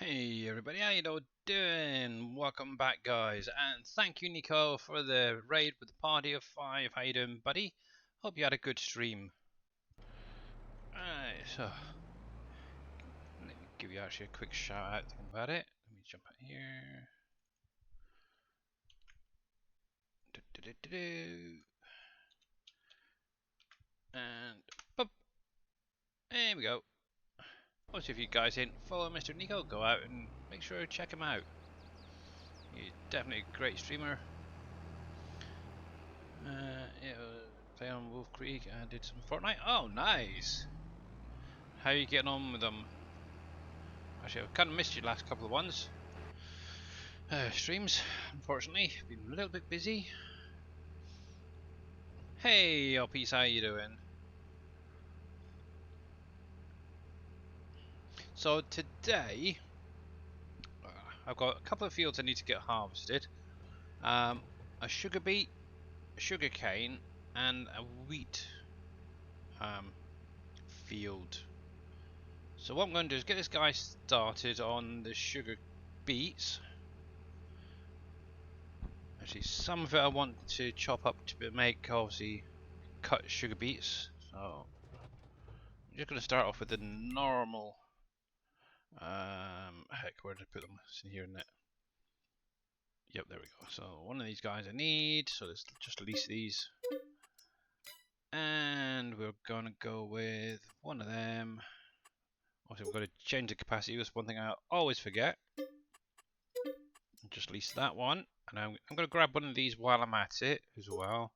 Hey everybody, how you doing? Welcome back guys, and thank you Nico for the raid with the party of 5. How you doing buddy? Hope you had a good stream. Alright, so let me give you actually a quick shout out thinking about it. Let me jump out here. And boop. There we go. Also if you guys didn't follow Mr. Nico, go out and make sure to check him out. He's definitely a great streamer. Yeah, play on WolfCreek and did some Fortnite. Oh, nice! How are you getting on with them? Actually, I've kind of missed your last couple of ones. Streams, unfortunately, been a little bit busy. Hey, Oppies, how you doing? So today, I've got a couple of fields I need to get harvested. A sugar beet, a sugar cane, and a wheat field. So what I'm going to do is get this guy started on the sugar beets. Actually, some of it I want to chop up to make, obviously, cut sugar beets. So I'm just going to start off with the normal. Heck, where did I put them? It's in here, isn't it? Yep, there we go. So one of these guys I need. So let's just release these. And we're going to go with one of them. Also, we've got to change the capacity. That's one thing I always forget. Just release that one. And I'm going to grab one of these while I'm at it as well.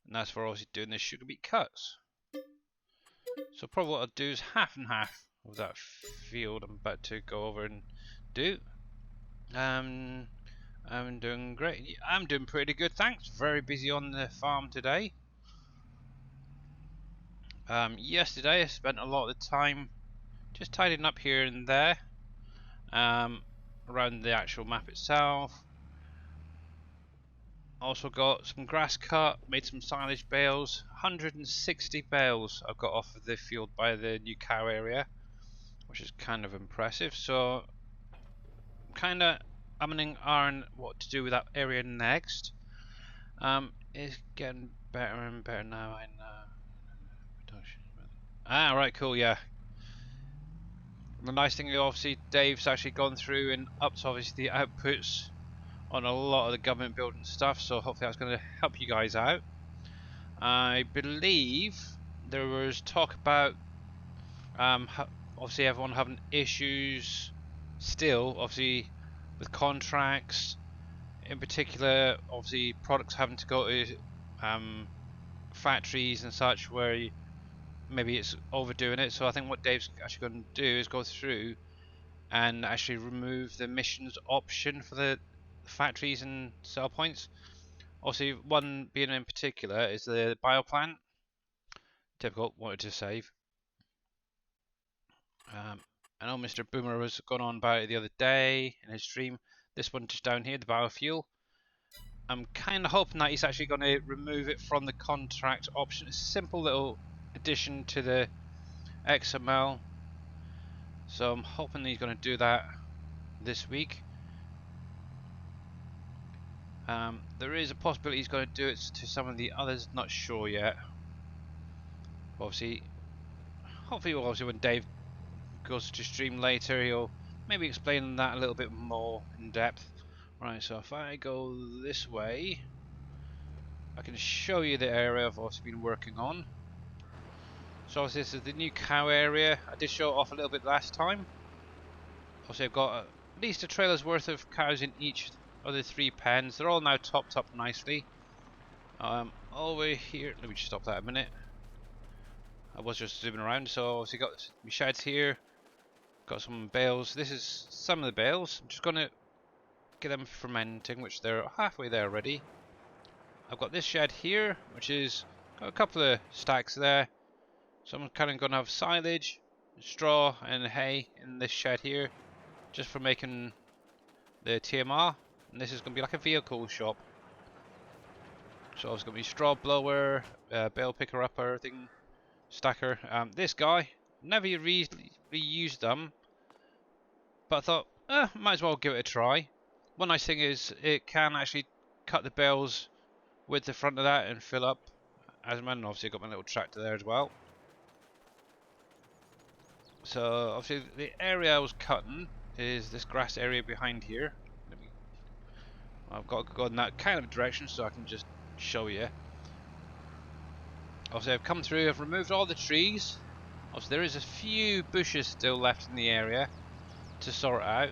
And that's for obviously doing the sugar beet cuts. So probably what I'll do is half and half of that field I'm about to go over and do. I'm doing great. I'm doing pretty good, thanks. Very busy on the farm today. Yesterday I spent a lot of the time just tidying up here and there around the actual map itself. Also got some grass cut, made some silage bales. 160 bales I've got off of the field by the new cow area, which is kind of impressive. So kind of umming and what to do with that area next. It's getting better and better now. I know. Ah, right, cool, yeah. The nice thing is obviously Dave's actually gone through and upped obviously the outputs on a lot of the government building stuff, so hopefully that's going to help you guys out. I believe there was talk about obviously everyone having issues still, obviously with contracts. In particular, obviously products having to go to factories and such where maybe it's overdoing it. So I think what Dave's actually going to do is go through and actually remove the emissions option for the factories and sell points. Obviously, one being in particular is the bioplant. Difficult, wanted to save. I know Mr. Boomer was going on about it the other day in his stream. This one just down here, the biofuel. I'm kind of hoping that he's actually going to remove it from the contract option. It's a simple little addition to the XML. So I'm hoping he's going to do that this week. There is a possibility he's going to do it to some of the others, not sure yet. Obviously, hopefully when Dave goes to stream later, he'll maybe explain that a little bit more in depth. Right, so if I go this way, I can show you the area I've also been working on. So obviously this is the new cow area. I did show it off a little bit last time. Obviously I've got at least a trailer's worth of cows in each of the 3 pens. They're all now topped up nicely. Over here, let me just stop that a minute. I was just zooming around, so obviously got my sheds here. Got some bales. This is some of the bales. I'm just going to get them fermenting, which they're halfway there already. I've got this shed here, which is got a couple of stacks there. So I'm kind of going to have silage, straw and hay in this shed here, just for making the TMR. And this is going to be like a vehicle shop. So it's going to be straw blower, bale picker upper, everything, stacker. This guy, never really used them, but I thought might as well give it a try. One nice thing is it can actually cut the bales with the front of that and fill up as and when. Obviously, I've got my little tractor there as well. So obviously the area I was cutting is this grass area behind here. I've got to go in that kind of direction so I can just show you. Obviously I've come through, I've removed all the trees. Obviously there is a few bushes still left in the area to sort out.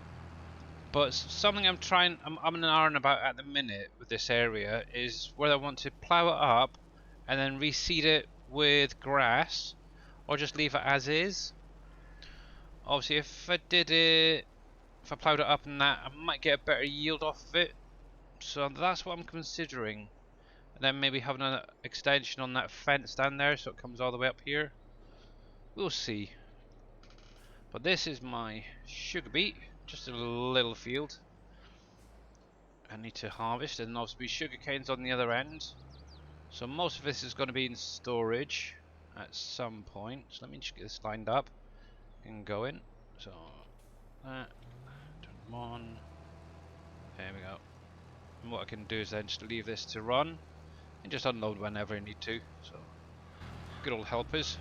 But something I'm an iron about at the minute with this area is whether I want to plough it up and then reseed it with grass or just leave it as is. Obviously if I ploughed it up and that, I might get a better yield off of it. So that's what I'm considering. And then maybe having an extension on that fence down there so it comes all the way up here. We'll see. But this is my sugar beet, just a little field. I need to harvest, and obviously sugar canes on the other end. So most of this is going to be in storage at some point. So let me just get this lined up and go in. So that, turn them on. There we go. And what I can do is then just leave this to run and just unload whenever I need to. So good old helpers.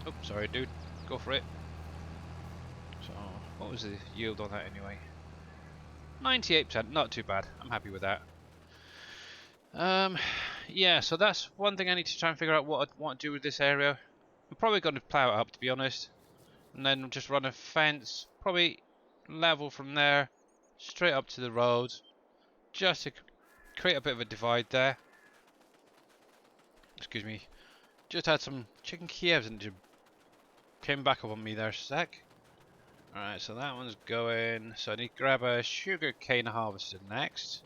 Oh, sorry, dude. Go for it. So what was the yield on that anyway? 98%, not too bad. I'm happy with that. Yeah, so that's one thing I need to try and figure out what I want to do with this area. I'm probably going to plough it up, to be honest, and then just run a fence, probably level from there, straight up to the road, just to create a bit of a divide there. Excuse me. Just had some chicken Kievs and came back up on me there a sec. Alright, so that one's going. So I need to grab a sugar cane harvester next.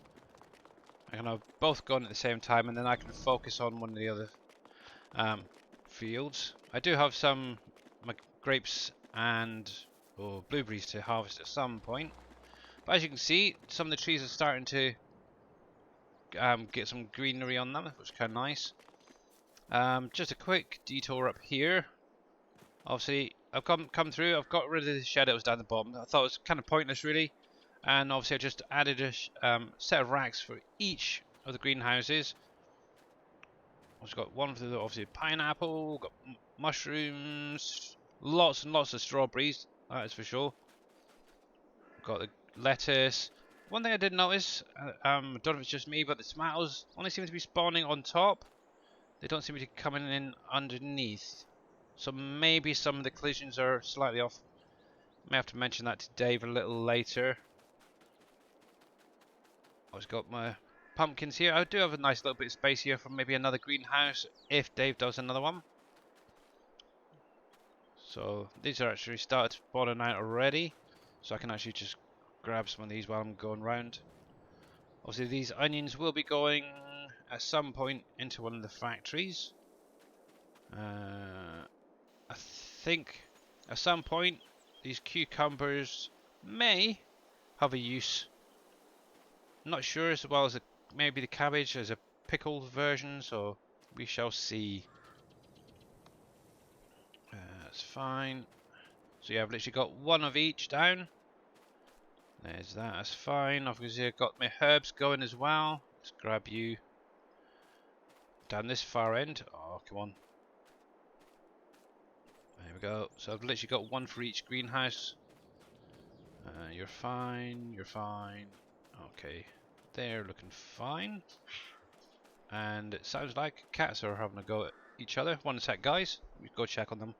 I can have both going at the same time, and then I can focus on one of the other fields. I do have some grapes and blueberries to harvest at some point. But as you can see, some of the trees are starting to get some greenery on them, which is kind of nice. Just a quick detour up here. Obviously, I've come through. I've got rid of the shed that was down the bottom. I thought it was kind of pointless, really. And obviously, I just added a set of racks for each of the greenhouses. I've got one for the obviously pineapple, got mushrooms, lots and lots of strawberries. That is for sure. Got the lettuce. One thing I did notice, I don't know if it's just me, but the tomatoes only seem to be spawning on top. They don't seem to be coming in underneath. So maybe some of the collisions are slightly off. May have to mention that to Dave a little later. I've got my pumpkins here. I do have a nice little bit of space here for maybe another greenhouse if Dave does another one. So these are actually started spawning out already. So I can actually just grab some of these while I'm going round. Obviously these onions will be going at some point into one of the factories. I think at some point these cucumbers may have a use. Not sure, as well as maybe the cabbage as a pickled version, so we shall see. That's fine. So yeah, I've literally got one of each down. There's that, that's fine. Obviously I've got my herbs going as well. Let's grab you down this far end. Oh, come on. There we go. So I've literally got one for each greenhouse. You're fine, you're fine. Okay, they're looking fine. And it sounds like cats are having a go at each other. One sec, guys. We go check on them.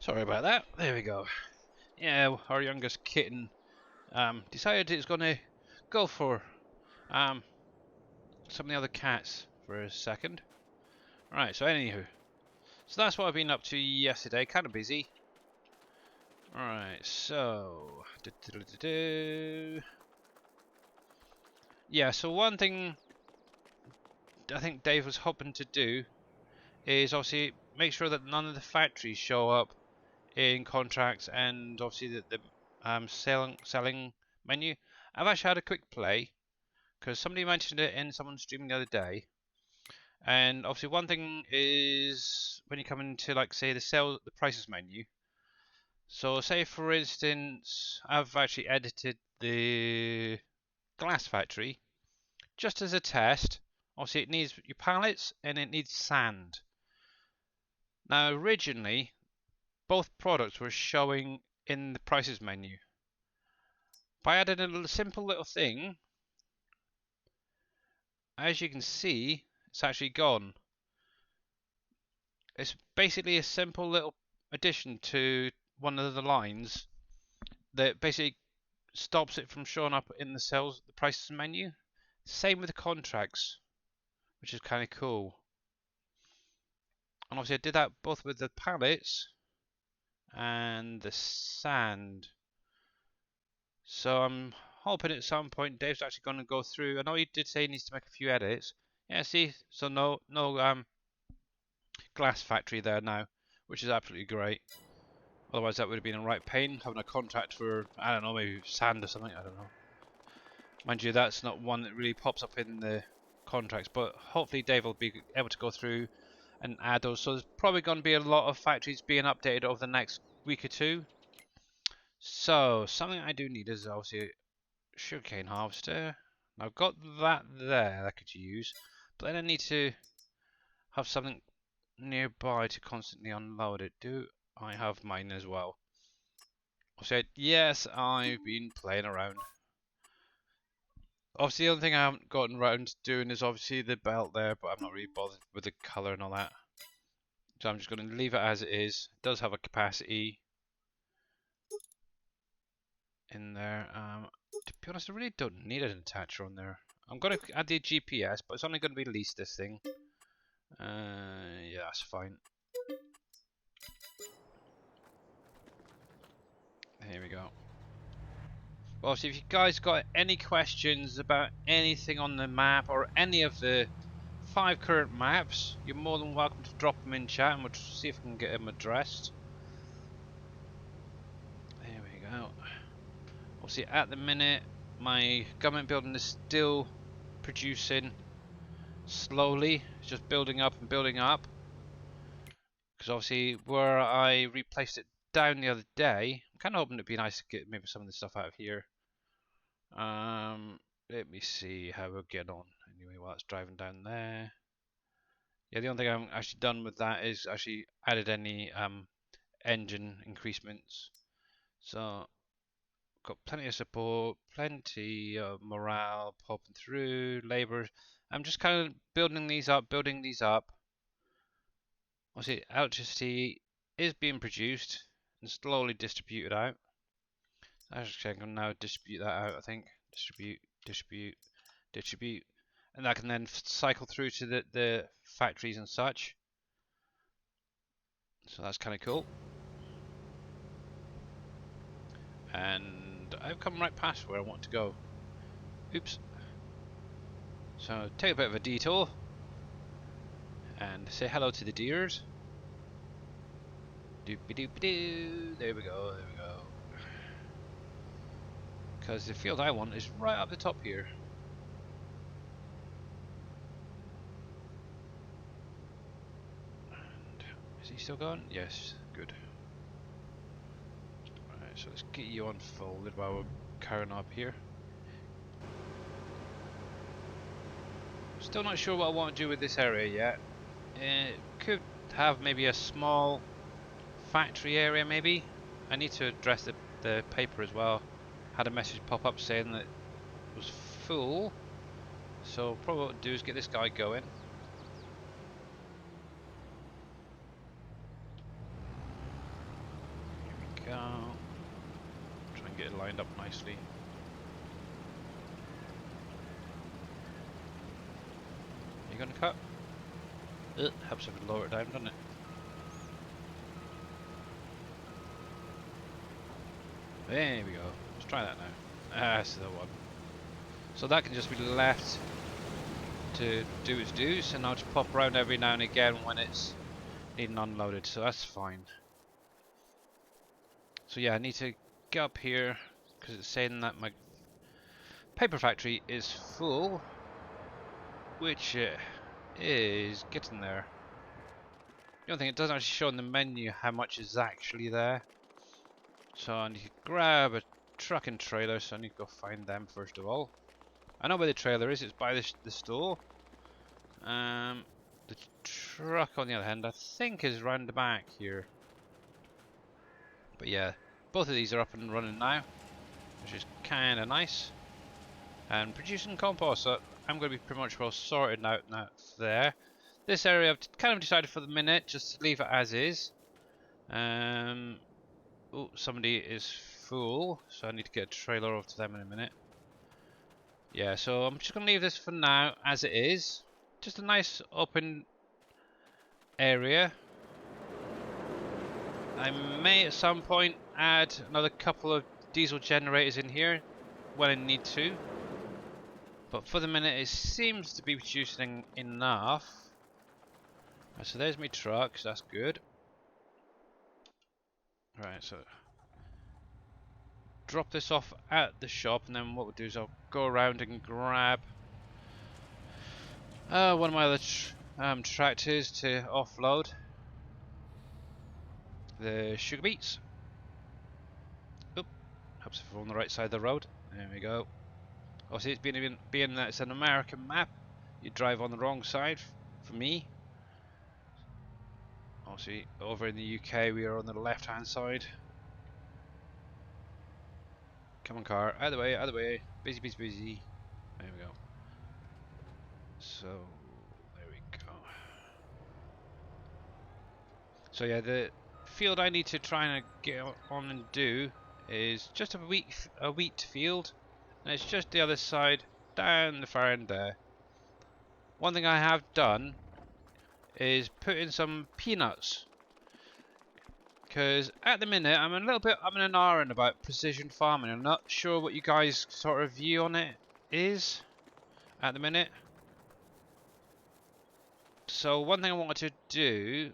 Sorry about that. There we go. Yeah, our youngest kitten decided it's going to go for some of the other cats for a second. Right, so anywho. So that's what I've been up to yesterday. Kind of busy. Alright, so... Yeah, so one thing I think Dave was hoping to do is obviously make sure that none of the factories show up in contracts and obviously the selling menu. I've actually had a quick play because somebody mentioned it in someone's streaming the other day. And obviously one thing is when you come into like say the prices menu. So say for instance I've actually edited the glass factory just as a test. Obviously it needs your pallets and it needs sand. Now originally both products were showing in the prices menu. By adding a little simple little thing, as you can see, it's actually gone. It's basically a simple little addition to one of the lines that basically stops it from showing up in the prices menu. Same with the contracts, which is kind of cool. And obviously I did that both with the pallets and the sand. So I'm hoping at some point Dave's actually going to go through. I know he did say he needs to make a few edits. Yeah, see, so no glass factory there now, which is absolutely great. Otherwise that would have been a right pain, having a contract for, I don't know, maybe sand or something, I don't know. Mind you, that's not one that really pops up in the contracts, but hopefully Dave will be able to go through and add those. So there's probably going to be a lot of factories being updated over the next week or two. So, something I do need is obviously a sugarcane harvester. I've got that there I could use, but then I need to have something nearby to constantly unload it. Do I have mine as well? I said, yes, I've been playing around. Obviously, the only thing I haven't gotten around to doing is obviously the belt there, but I'm not really bothered with the colour and all that. So I'm just going to leave it as it is. It does have a capacity in there. To be honest, I really don't need an attacher on there. I'm going to add the GPS, but it's only going to be leased this thing. Yeah, that's fine. Here we go. Well, so if you guys got any questions about anything on the map or any of the 5 current maps, you're more than welcome to drop them in chat and we'll see if we can get them addressed. There we go. Obviously at the minute my government building is still producing slowly. It's just building up and building up. Because obviously where I replaced it down the other day, I'm kind of hoping it'd be nice to get maybe some of the stuff out of here. Let me see how we're getting on. Anyway, while it's driving down there. Yeah, the only thing I'm actually done with that is actually added any engine increasements. So got plenty of support, plenty of morale popping through, labour. I'm just kind of building these up. Obviously, electricity is being produced and slowly distributed out. Actually, I can now distribute that out, I think. Distribute. And that can then cycle through to the factories and such. So that's kind of cool. And I've come right past where I want to go. Oops. So take a bit of a detour and say hello to the deers. Doopy doopy doo. There we go. Because the field I want is right up the top here. And is he still going? Yes, good. Alright, so let's get you unfolded while we're carrying up here. Still not sure what I want to do with this area yet. Could have maybe a small factory area maybe. I need to address the paper as well. Had a message pop up saying that it was full. So probably what I'll do is get this guy going. Here we go. Try and get it lined up nicely. Are you going to cut? Helps if we lower it down, doesn't it? There we go. Let's try that now. That's the one. So that can just be left to do its dues, and I'll just pop around every now and again when it's needing unloaded, so that's fine. So yeah, I need to get up here because it's saying that my paper factory is full, which is getting there. The only thing, it doesn't actually show in the menu how much is actually there. So I need to grab a truck and trailer, so I need to go find them first of all. I know where the trailer is, it's by the store. The truck on the other hand, I think is round the back here. But yeah, both of these are up and running now, which is kind of nice. And producing compost, so I'm going to be pretty much well sorted now there. This area I've kind of decided for the minute just to leave it as is. Oh, somebody is full, so I need to get a trailer over to them in a minute. Yeah, so I'm just going to leave this for now as it is. Just a nice open area. I may at some point add another couple of diesel generators in here when I need to. But for the minute it seems to be producing enough. Right, so there's my truck, so that's good. Right, so drop this off at the shop, and then what we'll do is I'll go around and grab one of my other tractors to offload the sugar beets. Oop, helps if we're on the right side of the road. There we go. Obviously, it's being that it's an American map, you drive on the wrong side for me. Obviously, over in the UK, we are on the left-hand side. Come on, car, out of the way, out of the way. Busy, busy, busy. There we go. So, there we go. So yeah, the field I need to try and get on and do is just a wheat field, and it's just the other side, down the far end there. One thing I have done is put in some peanuts, because at the minute I'm in an iron about precision farming. I'm not sure what you guys' sort of view on it is at the minute. So one thing I wanted to do,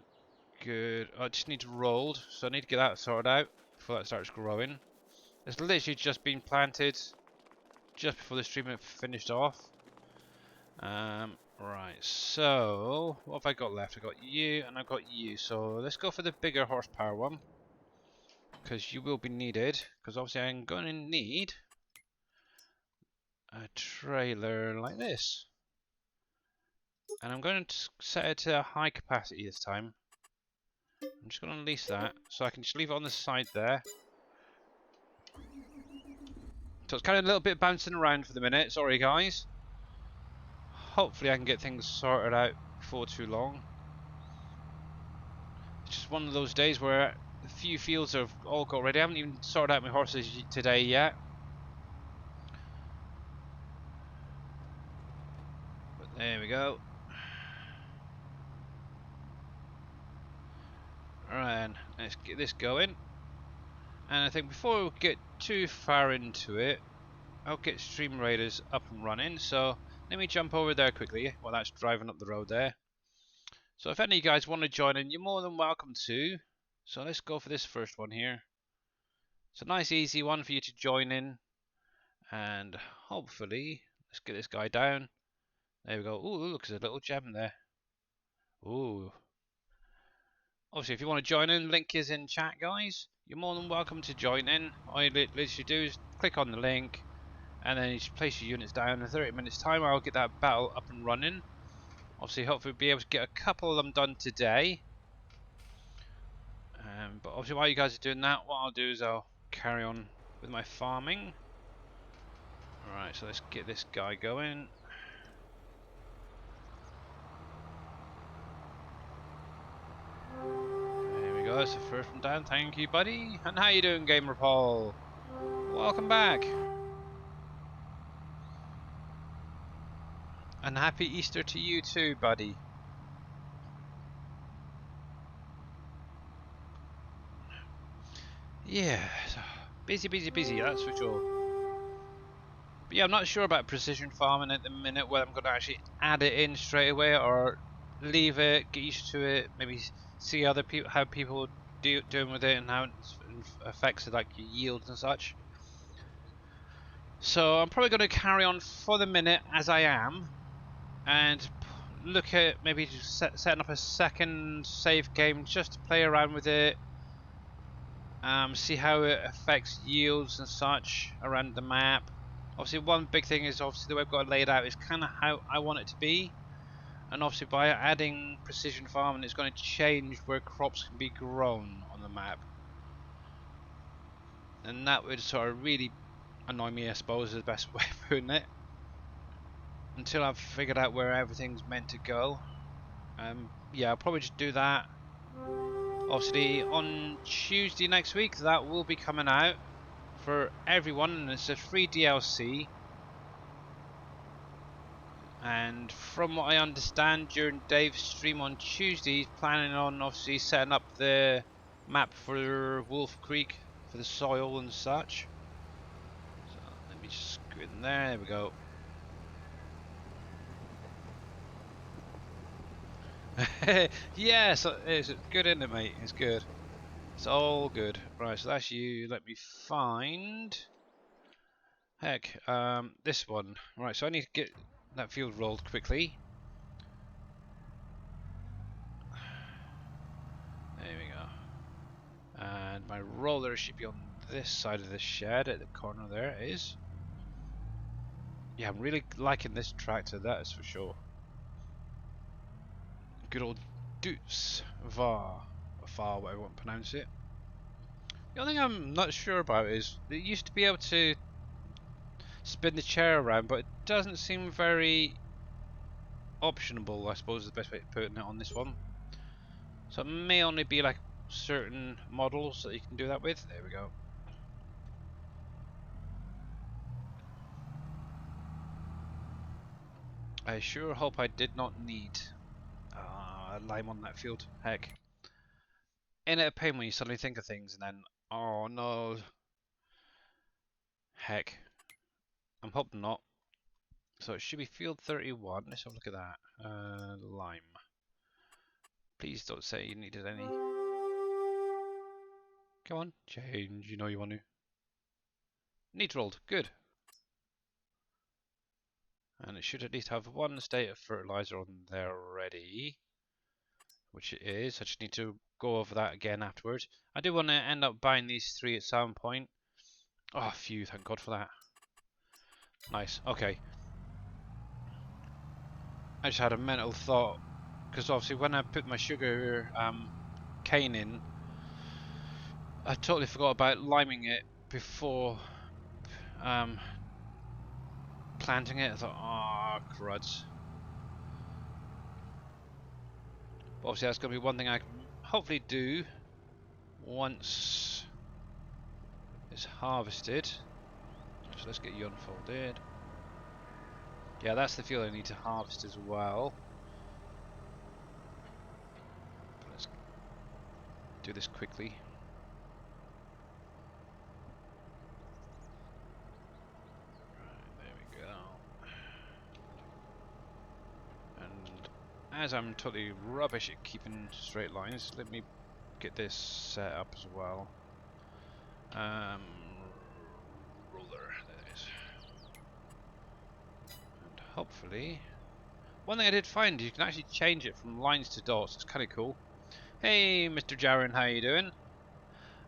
good, I just need to roll, so I need to get that sorted out before that starts growing. It's literally just been planted just before the stream finished off. Right, so what have I got left? I got you and I've got you. So let's go for the bigger horsepower one, because you will be needed. Because obviously I'm going to need a trailer like this, and I'm going to set it to a high capacity this time. I'm just going to lease that, so I can just leave it on the side there. So it's kind of a little bit bouncing around for the minute. Sorry, guys. Hopefully I can get things sorted out before too long. It's just one of those days where a few fields have all got ready. I haven't even sorted out my horses today yet. But there we go. Alright, let's get this going. And I think before we get too far into it, I'll get Stream Raiders up and running. So let me jump over there quickly while that's driving up the road there. So if any of you guys want to join in, you're more than welcome to. So let's go for this first one here. It's a nice easy one for you to join in. And hopefully, let's get this guy down. There we go. Ooh, look, there's a little gem there. Ooh. Obviously, if you want to join in, link is in chat, guys. You're more than welcome to join in. All you literally do is click on the link, and then you just place your units down. In 30 minutes time, I'll get that battle up and running. Obviously, hopefully be able to get a couple of them done today. But obviously while you guys are doing that, what I'll do is I'll carry on with my farming. Alright, so let's get this guy going. There we go, that's the first one down. Thank you, buddy. And how you doing, Gamer Paul? Welcome back. And happy Easter to you too, buddy. Yeah, so busy, busy, busy, that's for sure. But yeah, I'm not sure about precision farming at the minute, whether I'm going to actually add it in straight away or leave it, get used to it, maybe see other people, how people doing with it and how it affects like your yields and such. So I'm probably going to carry on for the minute as I am, and look at maybe just setting up a second save game just to play around with it, see how it affects yields and such around the map. Obviously, one big thing is obviously the way I've got it laid out is kind of how I want it to be, and obviously by adding precision farming, it's going to change where crops can be grown on the map, and that would sort of really annoy me, I suppose, is the best way of putting it. Until I've figured out where everything's meant to go. Yeah, I'll probably just do that. Obviously, on Tuesday next week, that will be coming out for everyone, and it's a free DLC. And from what I understand, during Dave's stream on Tuesday, he's planning on obviously setting up the map for WolfCreek for the soil and such. So let me just go in there. There we go. Yes, it's good, isn't it, mate? It's good. It's all good. Right, so that's you. Let me find. Heck, this one. Right, so I need to get that field rolled quickly. There we go. And my roller should be on this side of the shed at the corner there. It is. Yeah, I'm really liking this tractor, that is for sure. Good old Doots Var. Var, whatever you want to pronounce it. The only thing I'm not sure about is it used to be able to spin the chair around, but it doesn't seem very optionable, I suppose is the best way of putting it on this one. So it may only be like certain models that you can do that with. There we go. I sure hope I did not need lime on that field. Heck. Ain't it a pain when you suddenly think of things and then, oh no. Heck. I'm hoping not. So it should be field 31. Let's have a look at that. Lime. Please don't say you needed any. Come on, change. You know you want to. Neat rolled. Good. And it should at least have one state of fertilizer on there already. Which it is. I just need to go over that again afterwards. I do want to end up buying these three at some point. Oh, phew, thank God for that. Nice. Okay. I just had a mental thought. Because obviously when I put my sugar cane in, I totally forgot about liming it before planting it. I thought, oh, cruds. But obviously that's going to be one thing I can hopefully do once it's harvested. So let's get you unfolded. Yeah, that's the field I need to harvest as well. But let's do this quickly. Right, there we go. And as I'm totally rubbish at keeping straight lines, let me get this set up as well. Roller, there it is. And hopefully, one thing I did find is you can actually change it from lines to dots. It's kind of cool. Hey, Mr. Jaren, how you doing?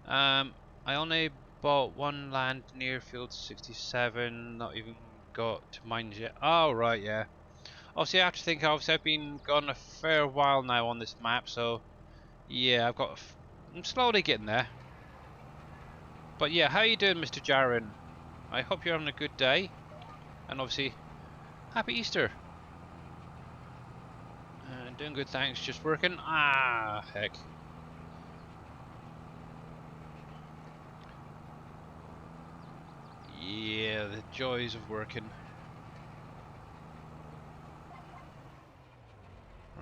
I only bought one land near field 67. Not even got to mines yet. Oh right, yeah. Obviously, I have to think. Obviously, I've been gone a fair while now on this map, so yeah, I'm slowly getting there. But yeah, how you doing, Mr. Jaren? I hope you're having a good day, and obviously, happy Easter. Doing good, thanks. Just working. Ah, heck. Yeah, the joys of working.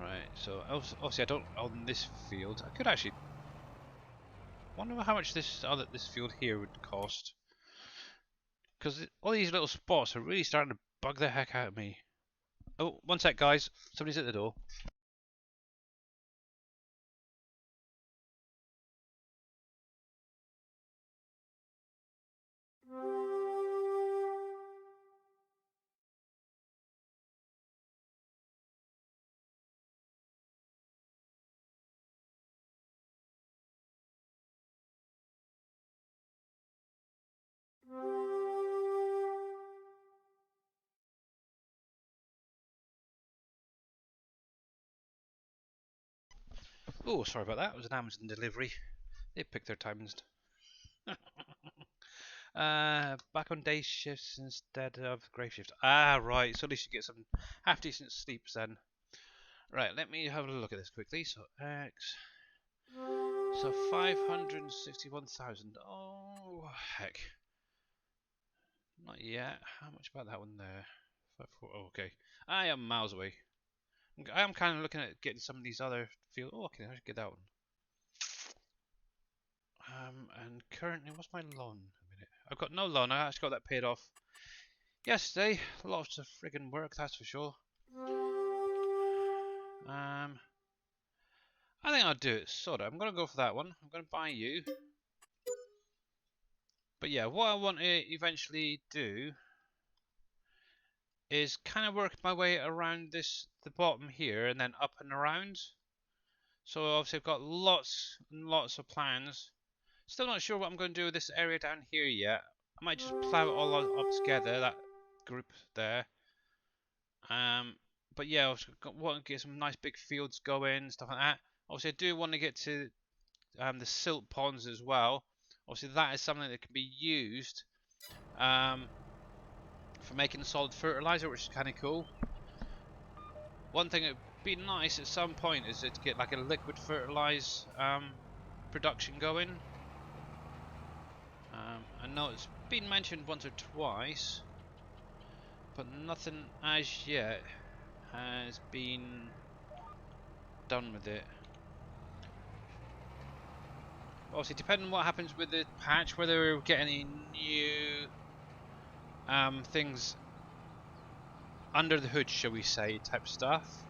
Right, so obviously I don't own this field. I could actually wonder how much this field here would cost. Because all these little spots are really starting to bug the heck out of me. Oh, one sec, guys. Somebody's at the door. Oh, sorry about that. It was an Amazon delivery. They picked their times. Back on day shifts instead of grey shift. Ah, right. So at least you get some half decent sleeps then. Right, let me have a look at this quickly. So X. So 561,000. Oh, heck. Not yet. How much about that one there? 5, 4, oh, okay. I am miles away. I am kind of looking at getting some of these other fields. Oh, okay, I should get that one. And currently, what's my loan? A minute. I've got no loan. I actually got that paid off yesterday. Lots of friggin' work, that's for sure. I think I'll do it. Sorta. I'm gonna go for that one. I'm gonna buy you. But yeah, what I want to eventually do is kind of work my way around the bottom here, and then up and around. So obviously I've got lots and lots of plans. Still not sure what I'm going to do with this area down here yet. I might just plow it all up together, that group there. But yeah, I want to get some nice big fields going, stuff like that. Obviously, I do want to get to the silt ponds as well. Obviously, that is something that can be used for making solid fertilizer, which is kind of cool. One thing that would be nice at some point is to get like a liquid fertilize production going. I know it's been mentioned once or twice, but nothing as yet has been done with it. Obviously, depending on what happens with the patch, whether we get any new things under the hood, shall we say, type stuff.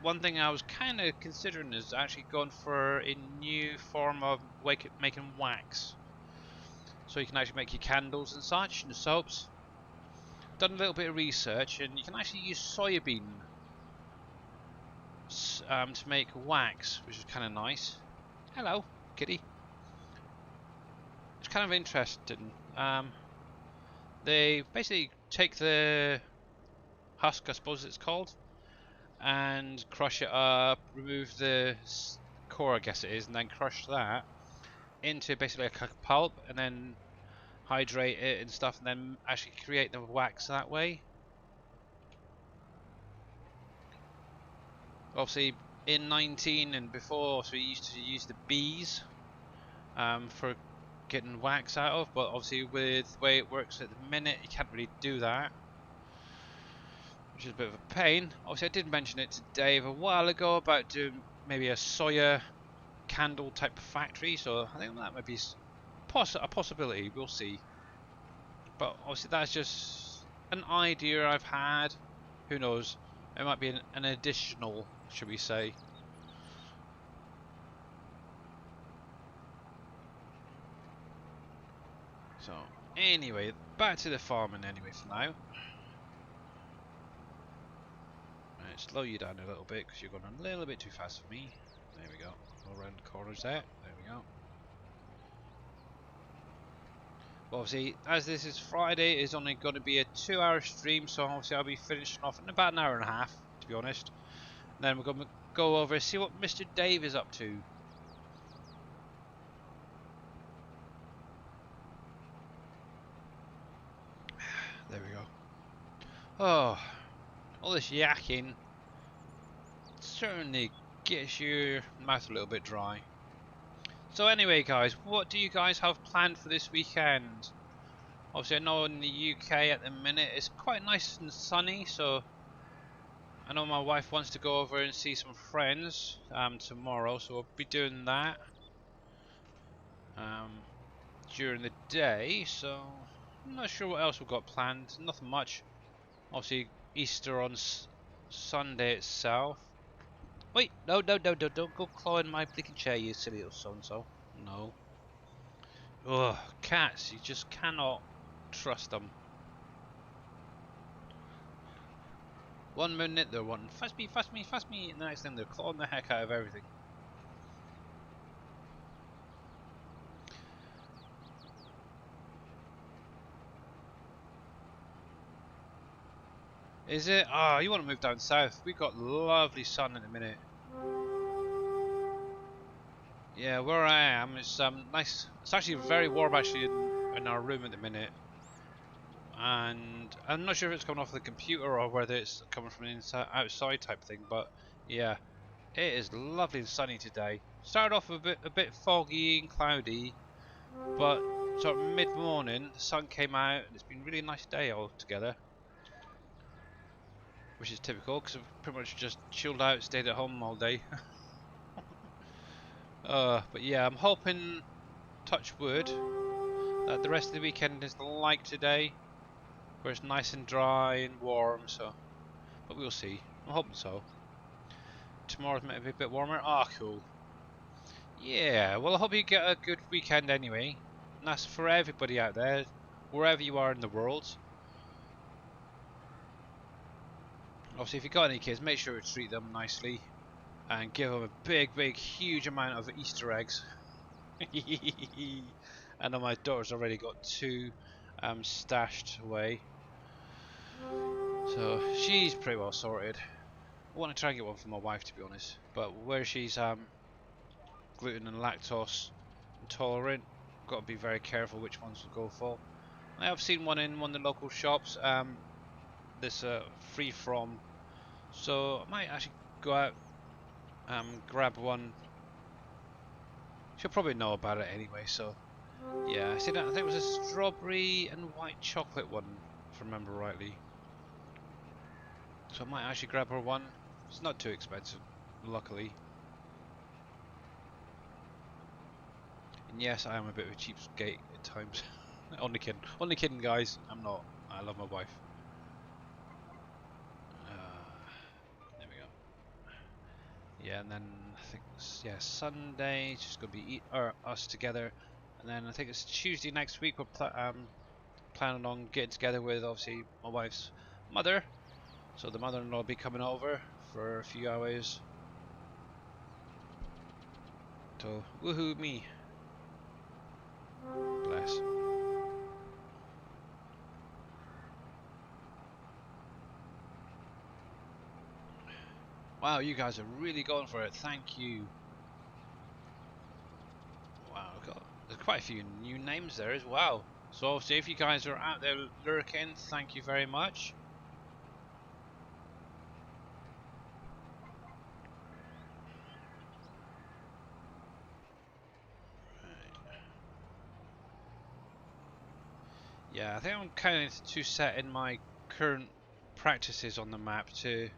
One thing I was kind of considering is actually going for a new form of making wax. So you can actually make your candles and such, and the soaps. Done a little bit of research, and you can actually use soybean to make wax, which is kind of nice. Hello, kitty. It's kind of interesting. They basically take the husk, I suppose it's called, and crush it up, remove the core, I guess it is, and then crush that into basically a pulp, and then hydrate it and stuff, and then actually create the wax that way. Obviously, in 19 and before, so we used to use the bees for getting wax out of, but obviously with the way it works at the minute, you can't really do that, which is a bit of a pain. Obviously, I did mention it to Dave a while ago about doing maybe a soya candle type of factory, so I think that might be a possibility. We'll see. But obviously, that's just an idea I've had. Who knows? It might be an additional, should we say. So, anyway, back to the farming anyway for now. Right, slow you down a little bit because you're going a little bit too fast for me. There we go. Go around the corners there. There we go. Well, obviously, as this is Friday, it's only going to be a 2-hour stream, so obviously I'll be finishing off in about an hour and a half, to be honest. And then we're going to go over and see what Mr. Dave is up to. There we go. Oh, all this yakking certainly gets your mouth a little bit dry. So anyway, guys, what do you guys have planned for this weekend? Obviously, I know in the UK at the minute it's quite nice and sunny, so I know my wife wants to go over and see some friends tomorrow, so we'll be doing that during the day. So I'm not sure what else we've got planned. Nothing much. Obviously, Easter on Sunday itself. Wait, no, don't go clawing my blinking chair, you silly little so-and-so. No. Ugh, cats, you just cannot trust them. One minute they're wanting, fast me, fast me, fast me, and the next thing they're clawing the heck out of everything. Is it? Ah, you want to move down south. We've got lovely sun in a minute. Yeah, where I am, it's nice. It's actually very warm actually in our room at the minute. And I'm not sure if it's coming off the computer or whether it's coming from the inside, outside type thing, but yeah, it is lovely and sunny today. Started off a bit foggy and cloudy, but sort of mid-morning the sun came out and it's been a really nice day altogether, which is typical because I've pretty much just chilled out, stayed at home all day. But yeah, I'm hoping, touch wood, that the rest of the weekend is like today, where it's nice and dry and warm. So, but we'll see. I'm hoping so. Tomorrow's might be a bit warmer. Ah, cool. Yeah, well, I hope you get a good weekend anyway. And that's for everybody out there, wherever you are in the world. Obviously, if you've got any kids, make sure to treat them nicely and give them a big, huge amount of Easter eggs. I know my daughter's already got 2 stashed away, so she's pretty well sorted. I want to try and get one for my wife, to be honest, but where she's gluten and lactose intolerant, got to be very careful which ones to go for. I have seen one in one of the local shops, this free from, so I might actually go out grab one. She'll probably know about it anyway, so yeah. I think it was a strawberry and white chocolate one, if I remember rightly. So I might actually grab her one. It's not too expensive, luckily. And yes, I am a bit of a cheapskate at times. Only kidding, guys. I'm not. I love my wife. There we go. Yeah, and then I think Sunday it's just gonna be us together, and then I think it's Tuesday next week we're planning on getting together with obviously my wife's mother. So the mother-in-law will be coming over for a few hours. So woohoo me. Bless. Wow, you guys are really going for it. Thank you. Wow, there's quite a few new names there as well. So obviously if you guys are out there lurking, thank you very much. Yeah, I think I'm kind of too set in my current practices on the map to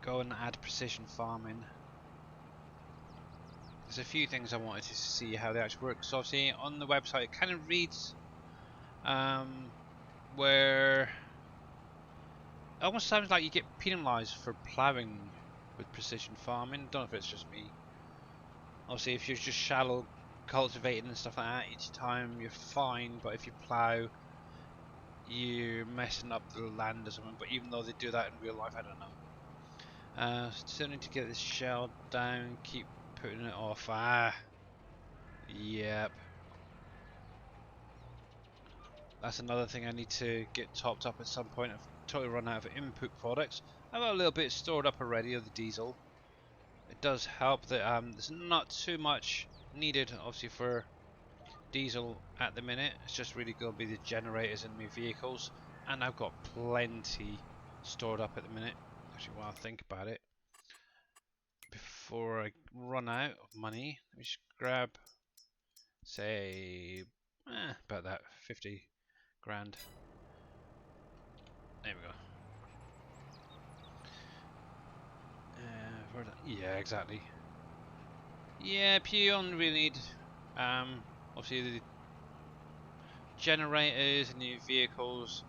go and add precision farming. There's a few things I wanted to see how they actually work. So obviously on the website it kind of reads where it almost sounds like you get penalised for ploughing with precision farming. Don't know if it's just me. Obviously if you're just shallow cultivating and stuff like that each time you're fine, but if you plough you're messing up the land or something. But even though they do that in real life, I don't know. Still need to get this shell down, keep putting it off. Yep. That's another thing I need to get topped up at some point. I've totally run out of input products. I've got a little bit stored up already of the diesel. It does help that there's not too much needed, obviously, for diesel at the minute. It's just really going to be the generators in my vehicles, and I've got plenty stored up at the minute. Actually, while I think about it, before I run out of money, let me just grab, say, about that 50 grand. There we go. Yeah, exactly. Yeah, you only really need obviously the generators in the vehicles.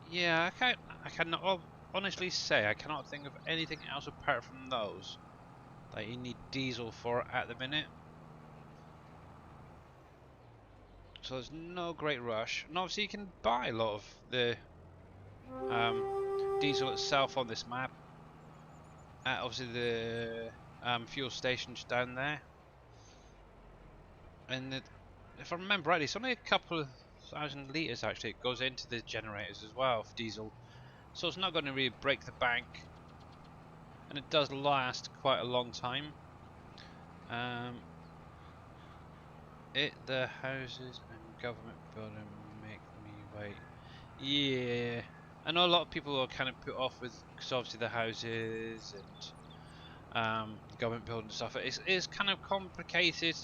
Yeah, I cannot honestly say I cannot think of anything else apart from those that you need diesel for at the minute. So there's no great rush. And obviously you can buy a lot of the diesel itself on this map at obviously the fuel stations down there. And if I remember rightly, it's only a couple of thousand litres actually. It goes into the generators as well for diesel, so it's not going to really break the bank, and it does last quite a long time. The houses and government building make me wait. Yeah, I know a lot of people are kind of put off with, because obviously the houses and government building stuff. It's kind of complicated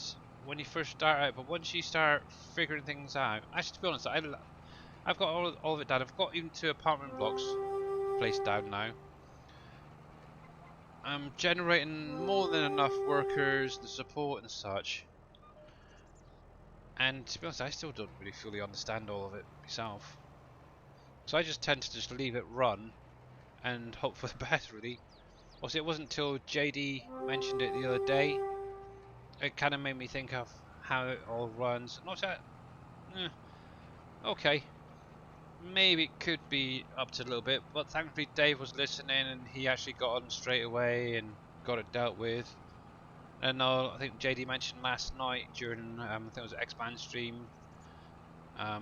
when you first start out, but once you start figuring things out, actually to be honest, I've got all of it done. I've got even 2 apartment blocks placed down now. I'm generating more than enough workers, the support and such. And to be honest, I still don't really fully understand all of it myself. So I just tend to just leave it run and hope for the best, really. Also, it wasn't until JD mentioned it the other day, it kind of made me think of how it all runs. Not that, okay, maybe it could be up to a little bit, but thankfully Dave was listening and he actually got on straight away and got it dealt with. And I think JD mentioned last night during, I think it was an X-Band stream,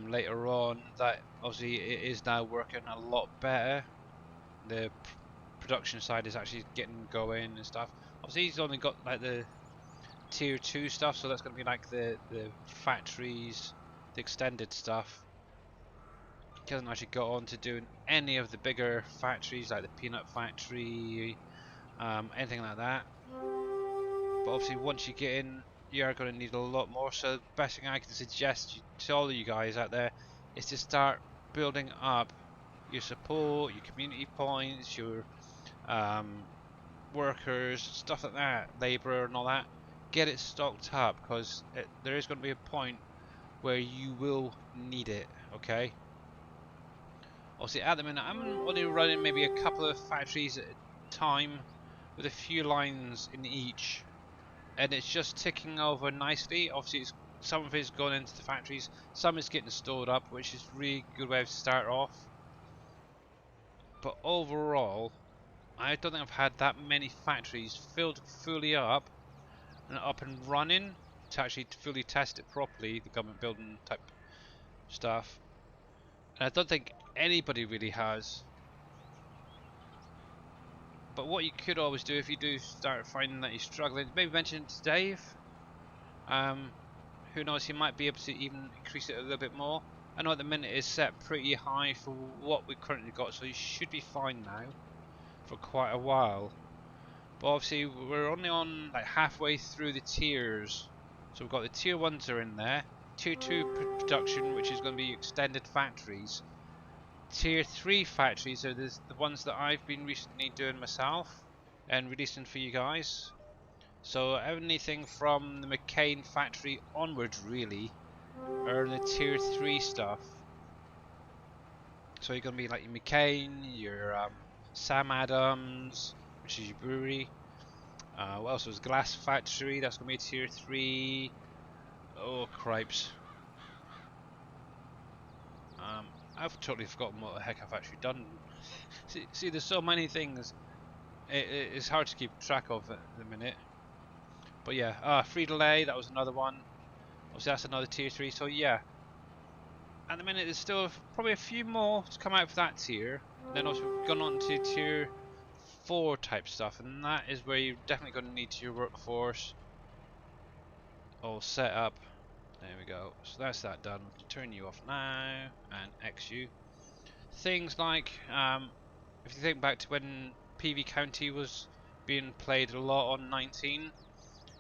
later on, that obviously it is now working a lot better. The production side is actually getting going and stuff. Obviously he's only got like the tier 2 stuff, so that's going to be like the factories, the extended stuff. He hasn't actually got on to doing any of the bigger factories like the peanut factory, anything like that. But obviously once you get in, you are going to need a lot more, so the best thing I can suggest to all of you guys out there is to start building up your support, your community points, your workers, stuff like that, labour and all that. Get it stocked up, because there is going to be a point where you will need it, okay? Obviously at the minute I'm only running maybe a couple of factories at a time with a few lines in each, and it's just ticking over nicely. Obviously some of it's going into the factories, some is getting stored up, which is a really good way to start off. But overall, I don't think I've had that many factories filled fully up and running to actually fully test it properly, the government building type stuff. And I don't think anybody really has. But what you could always do if you do start finding that you're struggling, maybe mention it to Dave. Who knows, he might be able to even increase it a little bit more. I know at the minute it's set pretty high for what we've currently got, so you should be fine now for quite a while. But obviously we're only on like halfway through the tiers. So we've got the tier 1s are in there, tier 2 production, which is going to be extended factories. Tier 3 factories are the ones that I've been recently doing myself and releasing for you guys. So anything from the McCain factory onwards really are the tier 3 stuff. So you're going to be like your McCain, your Sam Adams, which is your brewery. What else was Glass Factory? That's gonna be a tier 3. Oh cripes! I've totally forgotten what the heck I've actually done. See, there's so many things. It's hard to keep track of at the minute. But yeah, Free-to-Lay, that was another one. Obviously that's another tier 3. So yeah, at the minute there's still probably a few more to come out for that tier. And then also we've gone on to tier 4 type stuff, and that is where you're definitely going to need your workforce all set up. There we go. So that's that done. We can turn you off now and X you. Things like, if you think back to when PV County was being played a lot on 19,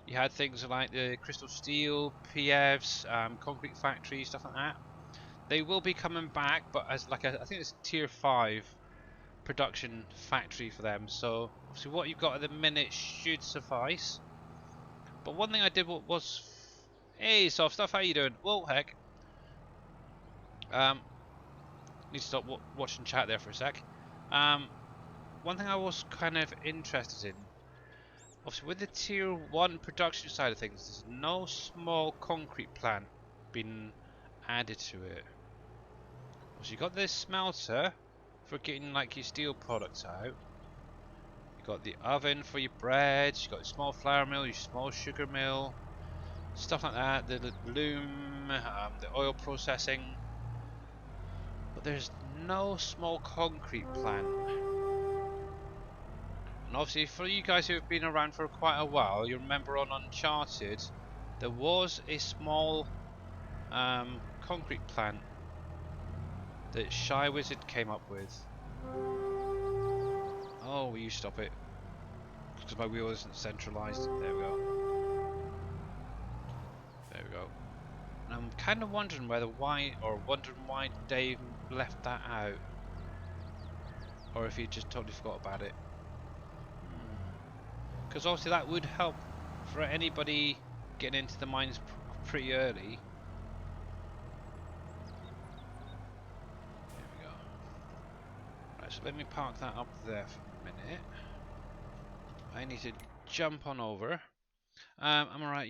you had things like the Crystal Steel, PFs, Concrete Factory, stuff like that. They will be coming back, but as like I think it's tier 5 production factory for them. So obviously what you've got at the minute should suffice. But one thing I did was, hey soft stuff, how you doing? Well, heck, need to stop watching chat there for a sec. One thing I was kind of interested in, obviously with the tier 1 production side of things, there's no small concrete plant being added to it. So you got this smelter for getting like your steel products out. You got the oven for your bread. You got your small flour mill, your small sugar mill. stuff like that. The loom, the oil processing. But there's no small concrete plant. And obviously, for you guys who have been around for quite a while, you remember on Uncharted, there was a small concrete plant that Shy Wizard came up with. Oh, will you stop it? Because my wheel isn't centralized. There we go. There we go. And I'm kind of wondering why Dave left that out, or if he just totally forgot about it. Because obviously that would help for anybody getting into the mines pretty early. There we go. Right, so let me park that up there for a minute. I need to jump on over. I'm alright.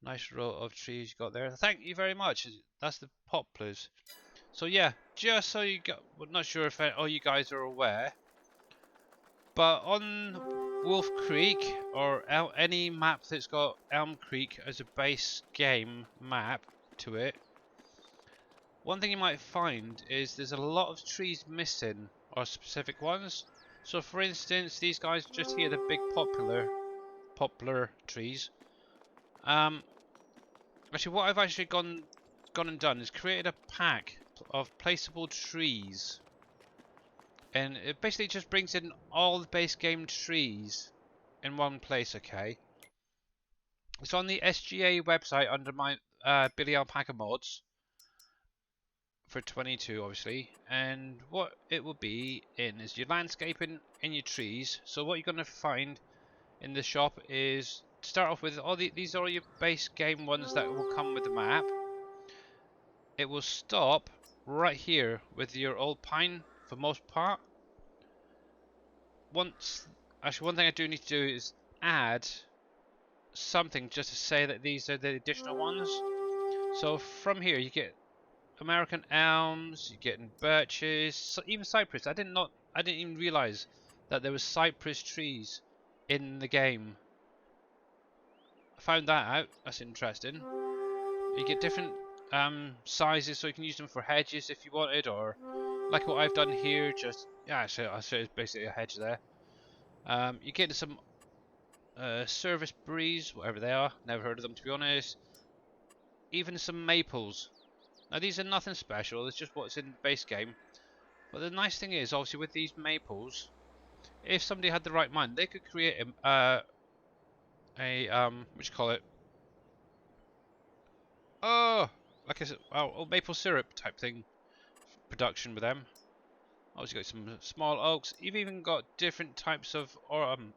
Nice row of trees you got there. Thank you very much. That's the poplars. So yeah, just so you got, well, not sure if all you guys are aware, but on Wolf Creek or any map that's got Elm Creek as a base game map to it, one thing you might find is there's a lot of trees missing, or specific ones. So for instance, these guys just here, the big poplar trees. Actually, what I've actually gone and done is created a pack of placeable trees, and it basically just brings in all the base game trees in one place. Okay, it's on the SGA website under my Billy Alpaca mods for 22, obviously. And what it will be in is your landscaping and your trees. So what you're going to find in the shop is, to start off with, these are all your base game ones that will come with the map. It will stop right here with your old pine for most part. Actually, one thing I do need to do is add something just to say that these are the additional ones. So from here you get American elms, you're getting birches, even cypress. I didn't even realize that there was cypress trees in the game. I found that out. That's interesting. You get different sizes, so you can use them for hedges if you wanted, or like what I've done here. Just I say it's basically a hedge there. You get some service breeze, whatever they are. Never heard of them, to be honest. Even some maples. Now these are nothing special. It's just what's in the base game. But the nice thing is, obviously, with these maples, if somebody had the right mind, they could create what do you call it? Oh, like I said, maple syrup type thing production with them. Obviously, got some small oaks. You've even got different types of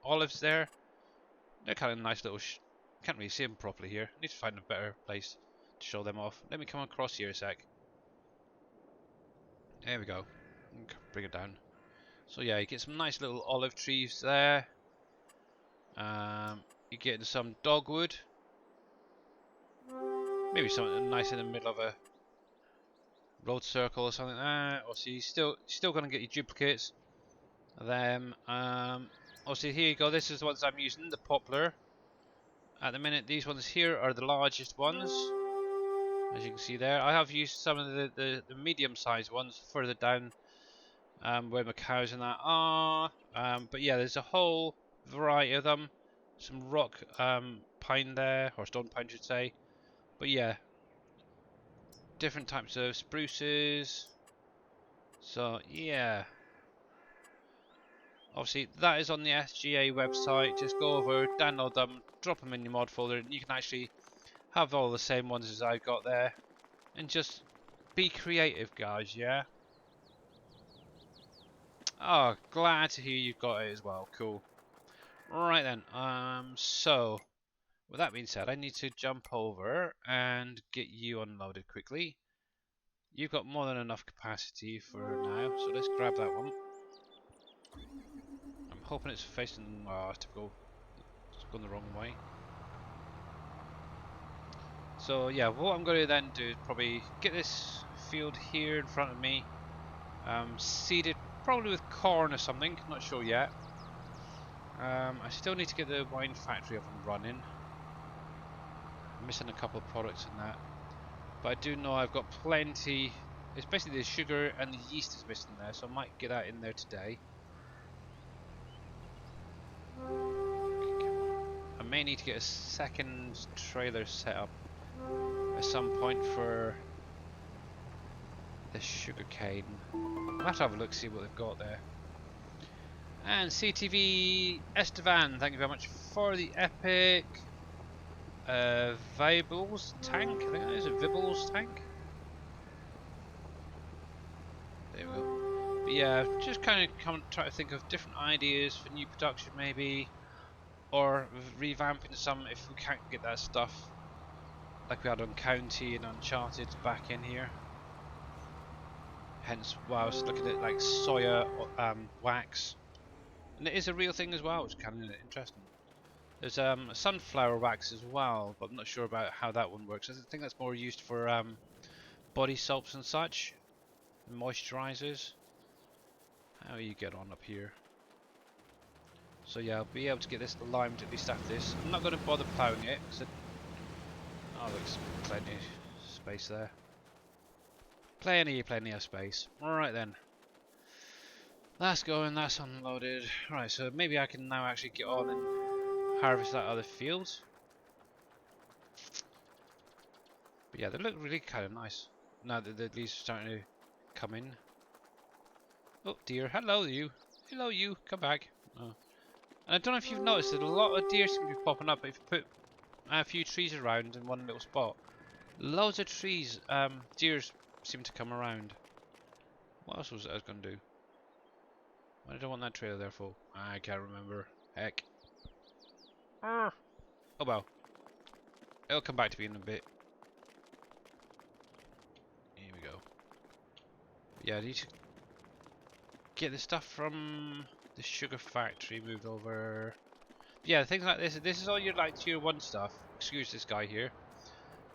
olives there. They're kind of nice little. Can't really see them properly here. Need to find a better place to show them off. Let me come across here a sec. There we go. Bring it down. So yeah, you get some nice little olive trees there. You're getting some dogwood. Maybe something nice in the middle of a road circle or something like that. Obviously, you're still going to get your duplicates of them. Obviously, here you go. This is the ones I'm using, the poplar. At the minute, these ones here are the largest ones, as you can see there. I have used some of the medium-sized ones further down, where my cows and that are. But yeah, there's a whole variety of them. Some rock pine there, or stone pine, should say. But yeah, different types of spruces. So yeah, obviously that is on the SGA website. Just go over, download them, drop them in your mod folder, and you can actually have all the same ones as I've got there. And just be creative, guys, yeah? Oh, glad to hear you've got it as well. Cool. Right then, so with that being said, I need to jump over and get you unloaded quickly. You've got more than enough capacity for now, so let's grab that one. I'm hoping it's facing typical. It's going the wrong way. So yeah, what I'm going to then do is probably get this field here in front of me, seeded probably with corn or something. Not sure yet. I still need to get the wine factory up and running. I'm missing a couple of products in that. But I do know I've got plenty. It's basically the sugar and the yeast is missing there, so I might get that in there today. I may need to get a second trailer set up at some point for the sugar cane. I'll have to have a look, see what they've got there. And CTV Estevan, thank you very much for the epic Vibbles tank. I think that is a Vibbles tank. There we go. But yeah, just kind of try to think of different ideas for new production maybe, or revamping some if we can't get that stuff like we had on County and Uncharted back in here. Hence why I was looking at like soya wax. And it is a real thing as well, which is kind of interesting. There's sunflower wax as well, but I'm not sure about how that one works. I think that's more used for body soaps and such, and moisturizers. How you get on up here? So yeah, I'll be able to get this limed at least after this. I'm not going to bother ploughing it, because oh, there's plenty of space there. Plenty of space. Alright then. That's going, that's unloaded. Right, so maybe I can now actually get on and harvest that other field. But yeah, they look really kind of nice now that the leaves are starting to come in. Oh dear, hello you. Hello you, come back. Oh. And I don't know if you've noticed that a lot of deer seem to be popping up if you put a few trees around in one little spot. Loads of trees, deer seem to come around. What else was I going to do? What did I want that trailer there for? I can't remember. Heck. Oh well. It'll come back to me in a bit. Here we go. Yeah, I need to get the stuff from the sugar factory moved over. Yeah, things like this. This is all your like tier 1 stuff. Excuse this guy here.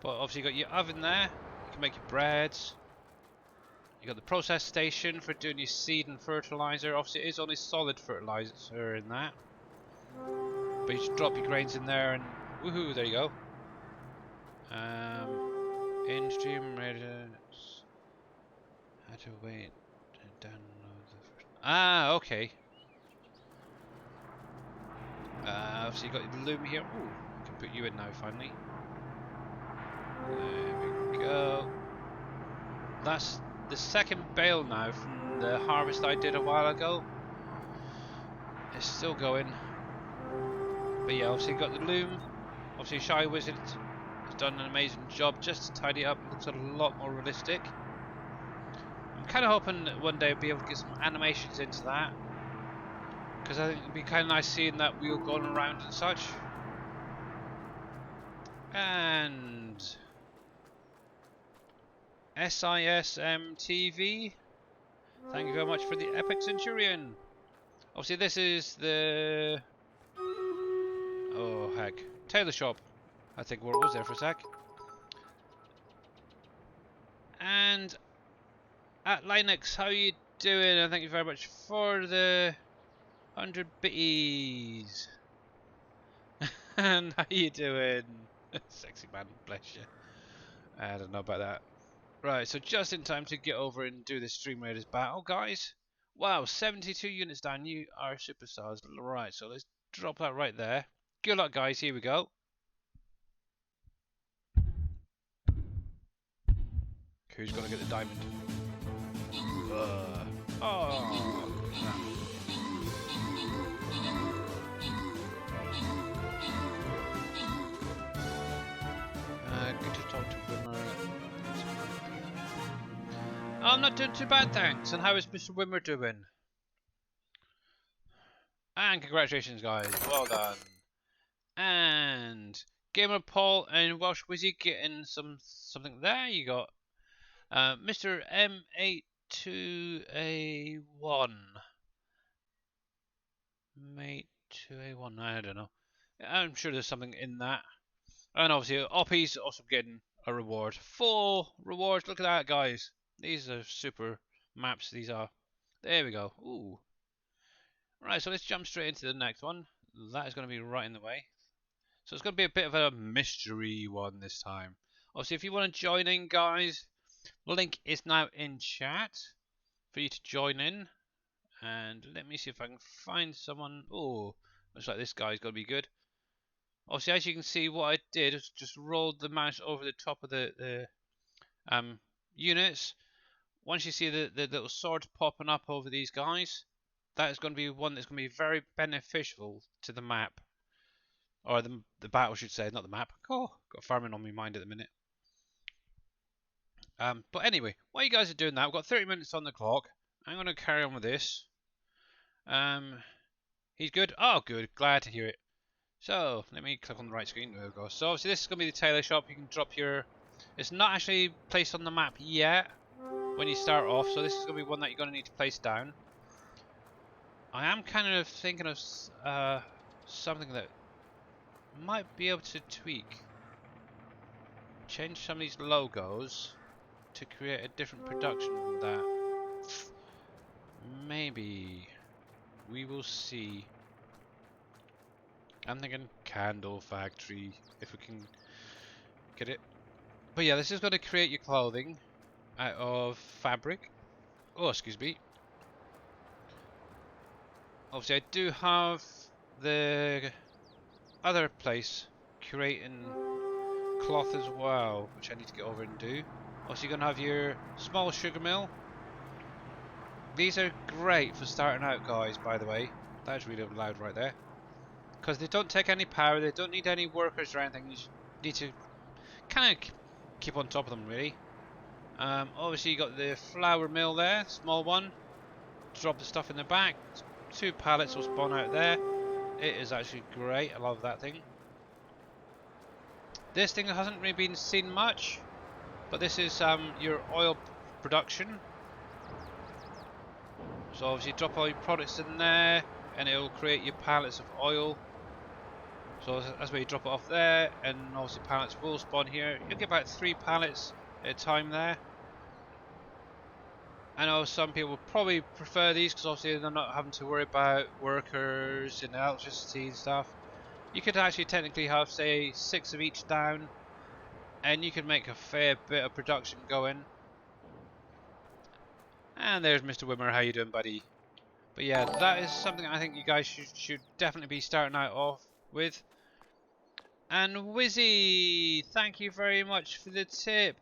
But obviously you got your oven there. You can make your breads. You got the process station for doing your seed and fertilizer. Obviously it is only solid fertilizer in that. But you just drop your grains in there and woohoo, there you go. In-stream readiness. Had to wait to download the first. Ah, okay. Obviously you got the loom here. Ooh, I can put you in now finally. There we go. That's the second bale now from the harvest I did a while ago. It's still going. But yeah, obviously got the loom. Obviously Shy Wizard has done an amazing job just to tidy it up. It looks a lot more realistic. I'm kind of hoping that one day I'll be able to get some animations into that. Because I think it'd be kind of nice seeing that wheel going around and such. And SISM TV, thank you very much for the Epic Centurion. Obviously this is the... oh heck, tailor shop. I think where it was there for a sec. And at Linux, how you doing? And thank you very much for the 100 bitties. And how you doing? Sexy man, bless you. I don't know about that. Right, so just in time to get over and do the Stream Raiders battle, guys. Wow, 72 units down. You are superstars. Right, so let's drop that right there. Good luck, guys. Here we go. Who's going to get the diamond? Oh, good to talk to Wimmer. I'm not doing too bad, thanks. And how is Mr. Wimmer doing? And congratulations, guys. Well done. And Gamer Paul and Welsh Wizzy getting something. There you go. Mr. M82A1. M82A1. I don't know. I'm sure there's something in that. And obviously, Oppie's also getting a reward. 4 rewards. Look at that, guys. These are super maps. These are. There we go. Ooh. Right, so let's jump straight into the next one. that is going to be right in the way. So it's going to be a bit of a mystery one this time. Obviously, if you want to join in, guys, the link is now in chat for you to join in. And let me see if I can find someone. Oh, looks like this guy's going to be good. Obviously, as you can see, what I did is just rolled the mouse over the top of the units. Once you see the little swords popping up over these guys, that is going to be one that's going to be very beneficial to the map. Or the battle, I should say, not the map. Oh, got farming on my mind at the minute. But anyway, while you guys are doing that, we've got 30 minutes on the clock. I'm going to carry on with this. He's good. Oh, good. Glad to hear it. So, let me click on the right screen. There we go. So, obviously, this is going to be the tailor shop. You can drop your... It's not actually placed on the map yet when you start off. So, this is going to be one that you're going to need to place down. I am kind of thinking of something that might be able to tweak. Change some of these logos to create a different production than that. Maybe. We will see. I'm thinking candle factory, if we can get it. But yeah, this is going to create your clothing out of fabric. Oh, excuse me. Obviously, I do have the other place creating cloth as well, which I need to get over and do. Also, you're going to have your small sugar mill. These are great for starting out, guys, by the way. That's really loud right there. Because they don't take any power, they don't need any workers or anything. You just need to kind of keep on top of them, really. Obviously, you got the flour mill there, small one. Drop the stuff in the back. 2 pallets will spawn out there. It is actually great. I love that thing. This thing hasn't really been seen much, but this is your oil production. So obviously drop all your products in there and it will create your pallets of oil. So that's where you drop it off there, and obviously pallets will spawn here. You'll get about 3 pallets at a time there. I know some people probably prefer these because obviously they're not having to worry about workers and electricity and stuff. You could actually technically have, say, 6 of each down, and you could make a fair bit of production going. And there's Mr. Wimmer, how you doing, buddy? But yeah, that is something I think you guys should definitely be starting out off with. And Wizzy, thank you very much for the tip.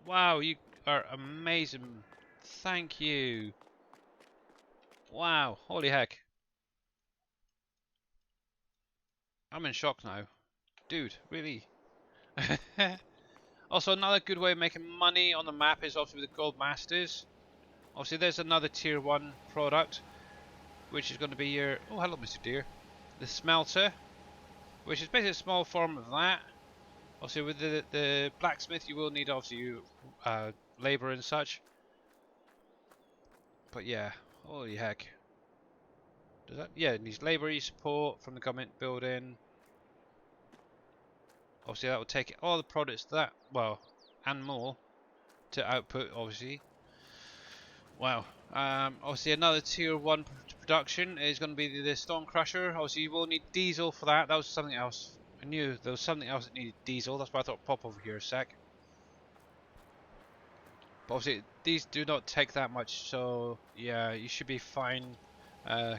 Wow, you are amazing. Thank you. Wow, holy heck. I'm in shock now. Dude, really? Also, another good way of making money on the map is obviously with the Gold Masters. Obviously, there's another tier 1 product, which is going to be your... Oh, hello, Mr. Deer. The smelter, which is basically a small form of that. Obviously, with the blacksmith, you will need, obviously, labour and such. But yeah, holy heck. Does that? Yeah, it needs labour support from the government building. Obviously, that will take all the products that, well, and more to output, obviously. Wow. Obviously, another tier 1 production is going to be the Storm Crusher. Obviously, you will need diesel for that. That was something else. I knew there was something else that needed diesel. That's why I thought I'd pop over here a sec. But obviously, these do not take that much, so yeah, you should be fine.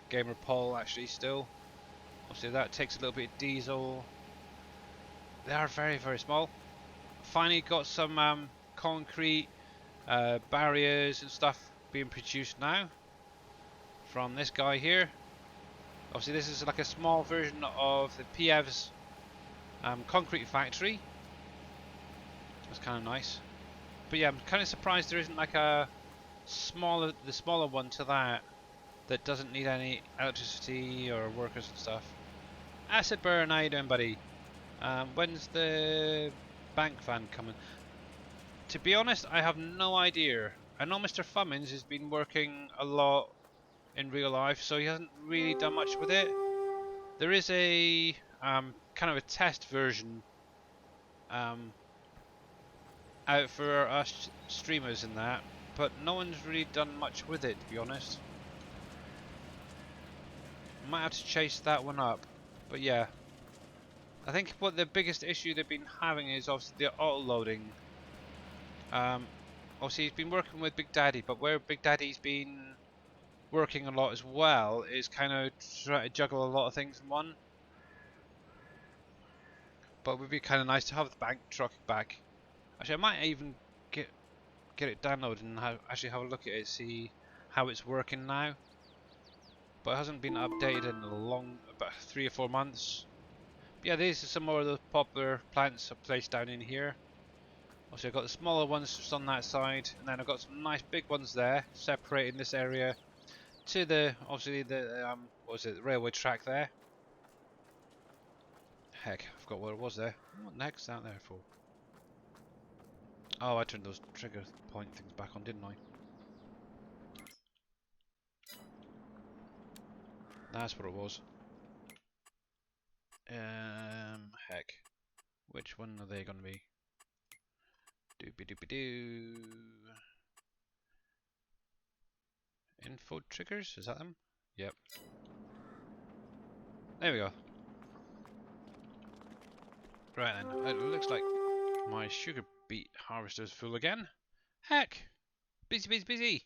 Gamer Paul, actually, still. Obviously, that takes a little bit of diesel. They are very, very small. Finally got some concrete barriers and stuff being produced now from this guy here. Obviously, this is like a small version of the PF's concrete factory. That's kind of nice. But yeah, I'm kind of surprised there isn't like the smaller one to that doesn't need any electricity or workers and stuff. Acid Burn, how you doing, buddy? When's the bank van coming? To be honest, I have no idea. I know Mr. Fummins has been working a lot in real life, so he hasn't really done much with it. There is a kind of a test version out for us streamers and that, but no one's really done much with it, to be honest. Might have to chase that one up. But yeah. I think what the biggest issue they've been having is obviously the auto-loading. Obviously he's been working with Big Daddy, but where Big Daddy's been working a lot as well is kind of trying to juggle a lot of things in one. But it would be kind of nice to have the bank truck back. Actually, I might even get it downloaded and actually have a look at it, see how it's working now. But it hasn't been updated in about 3 or 4 months. But yeah, these are some more of the popular plants I've placed down in here. Also, I've got the smaller ones just on that side, and then I've got some nice big ones there, separating this area to the, obviously the, what was it, the railway track there. Heck, I forgot what it was there. What the heck's that there for? Oh, I turned those trigger point things back on, didn't I? That's what it was. Heck. Which one are they going to be? Doopy doopy doo. Info triggers? Is that them? Yep. There we go. Right then, it looks like my sugar beet harvester is full again. Heck! Busy, busy, busy!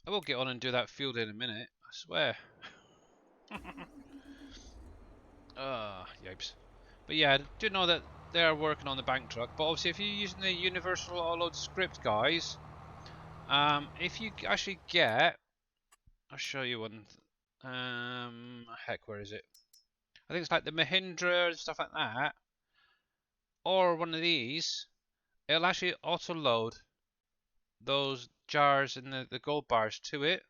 I will get on and do that field in a minute, I swear. Yipes. But yeah, I do know that they are working on the bank truck, but obviously if you're using the universal autoload script, guys, if you actually get, I'll show you one, heck, where is it? I think it's like the Mahindra and stuff like that, or one of these, it'll actually auto-load those jars and the gold bars to it.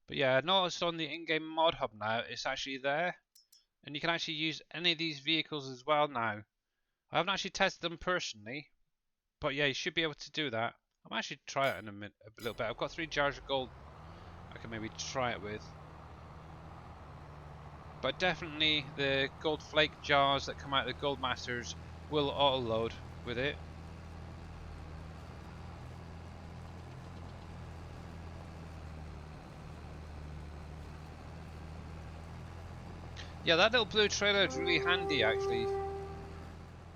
But yeah, I noticed on the in-game mod hub now, it's actually there. And you can actually use any of these vehicles as well now. I haven't actually tested them personally, but yeah, you should be able to do that. I might actually try it in a little bit. I've got 3 jars of gold I can maybe try it with. But definitely the gold flake jars that come out of the gold masters will auto-load with it. Yeah, that little blue trailer is really handy actually.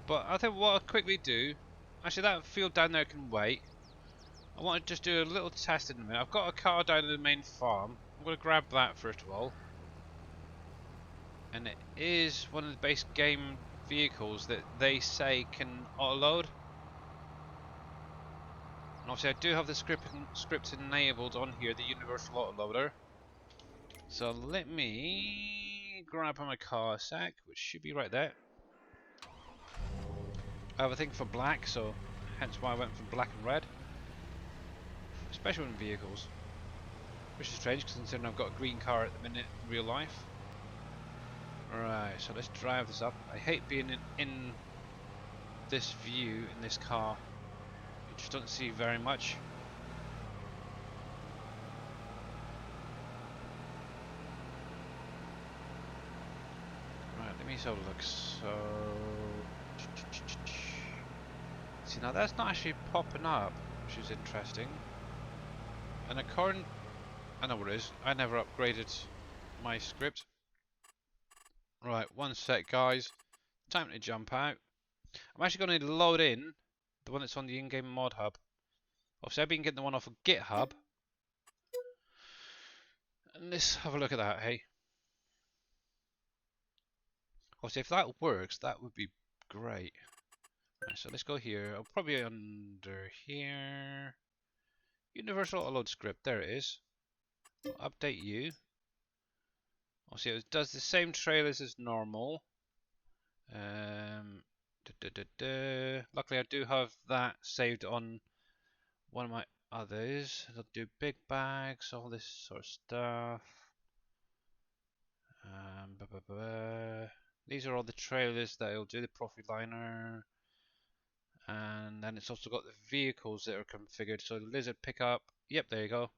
But I think what I'll quickly do, actually that field down there can wait. I want to just do a little test in a minute. I've got a car down in the main farm. I'm going to grab that first of all. And it is one of the base game vehicles that they say can auto-load. And obviously I do have the script enabled on here, the universal autoloader. So let me grab my car a sec, which should be right there. I have a thing for black, so hence why I went for black and red. Especially in vehicles. Which is strange, considering I've got a green car at the minute in real life. Right, so let's drive this up. I hate being in this view in this car. You just don't see very much. Right, let me have a look. So, see now that's not actually popping up, which is interesting. And according, I know what it is. I never upgraded my script. Right, one sec, guys. Time to jump out. I'm actually going to load in the one that's on the in-game mod hub. Obviously, I've been getting the one off of GitHub. And let's have a look at that, hey. Obviously, if that works, that would be great. Right, so let's go here. I'll probably under here. Universal Autoload script, there it is. I'll update you. Obviously, it does the same trailers as normal. Luckily, I do have that saved on one of my others. I'll do big bags, all this sort of stuff. These are all the trailers that it'll do, the profit liner. And then it's also got the vehicles that are configured. So the Lizard pickup, yep, there you go.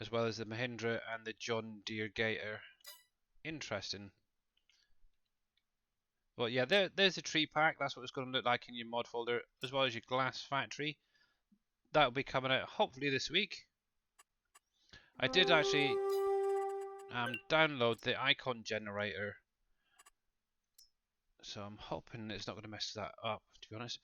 As well as the Mahindra and the John Deere Gator. Interesting. But yeah, there's the tree pack. That's what it's going to look like in your mod folder, as well as your glass factory. That'll be coming out hopefully this week. I did actually download the icon generator, so I'm hoping it's not going to mess that up, to be honest.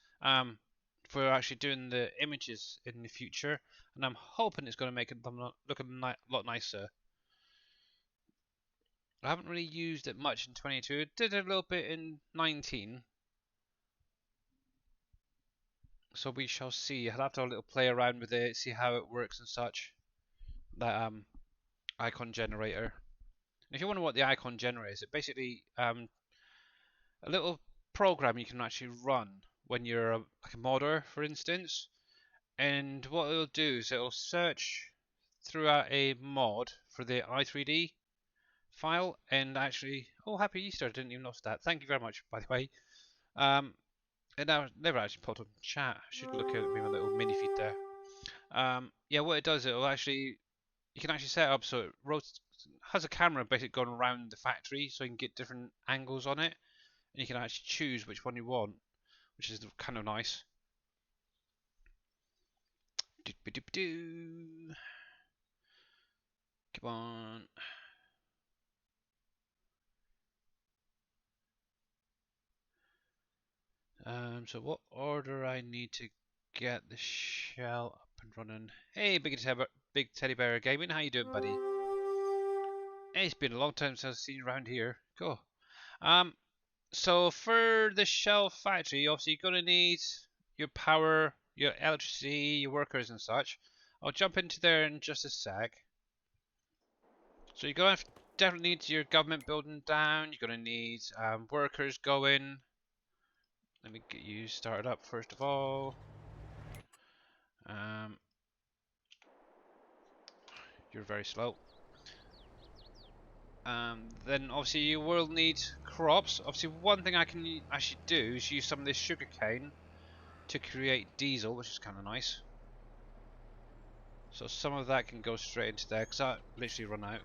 For actually doing the images in the future, and I'm hoping it's going to make them look a lot nicer. I haven't really used it much in 22. It did a little bit in 19. So we shall see. I'll have to have a little play around with it, see how it works and such. That icon generator. And if you wonder what the icon generator is, it basically a little program you can actually run when you're like a modder, for instance. And what it'll do is it'll search throughout a mod for the i3D file and actually, oh, happy Easter! I didn't even notice that. Thank you very much, by the way. And now never actually put on chat. I should look at my little mini feed there. Yeah, what it does, it'll actually, you can actually set it up so it has a camera basically going around the factory, so you can get different angles on it, and you can actually choose which one you want, which is kind of nice. Come on. So what order I need to get the shell up and running? Hey, big teddy bear gaming, how you doing, buddy? Hey, it's been a long time since I've seen you around here. Cool. So for the shell factory, obviously you're gonna need your power, your electricity, your workers and such. I'll jump into there in just a sec. So you're gonna definitely need your government building down. You're gonna need workers going. Let me get you started up first of all. You're very slow. Then obviously you will need crops. Obviously one thing I can actually do is use some of this sugarcane to create diesel, which is kind of nice. So some of that can go straight into there because I literally run out.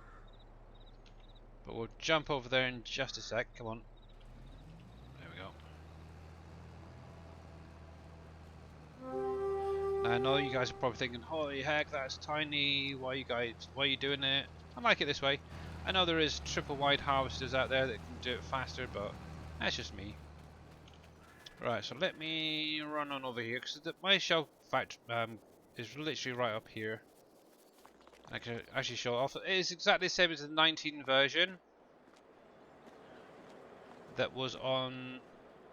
But we'll jump over there in just a sec. Come on. There we go. Now I know you guys are probably thinking, holy heck, that's tiny. Why are you doing it? I like it this way. I know there is triple wide harvesters out there that can do it faster, but that's just me. Right, so let me run on over here because my shell fact is literally right up here. I can actually show it off. It is exactly the same as the 19 version that was on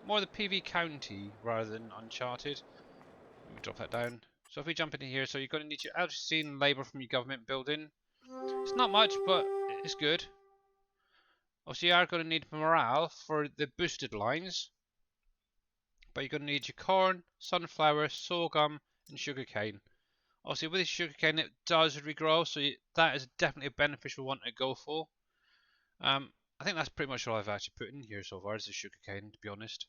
more the PV County rather than Uncharted. Let me drop that down. So if we jump into here, so you're going to need your electricity and labour from your government building. It's not much, but it's good. Also, you are going to need morale for the boosted lines. But you're going to need your corn, sunflower, sorghum, and sugarcane. Obviously, with this sugarcane, it does regrow, so that is definitely a beneficial one to go for. I think that's pretty much all I've actually put in here so far is the sugarcane, to be honest.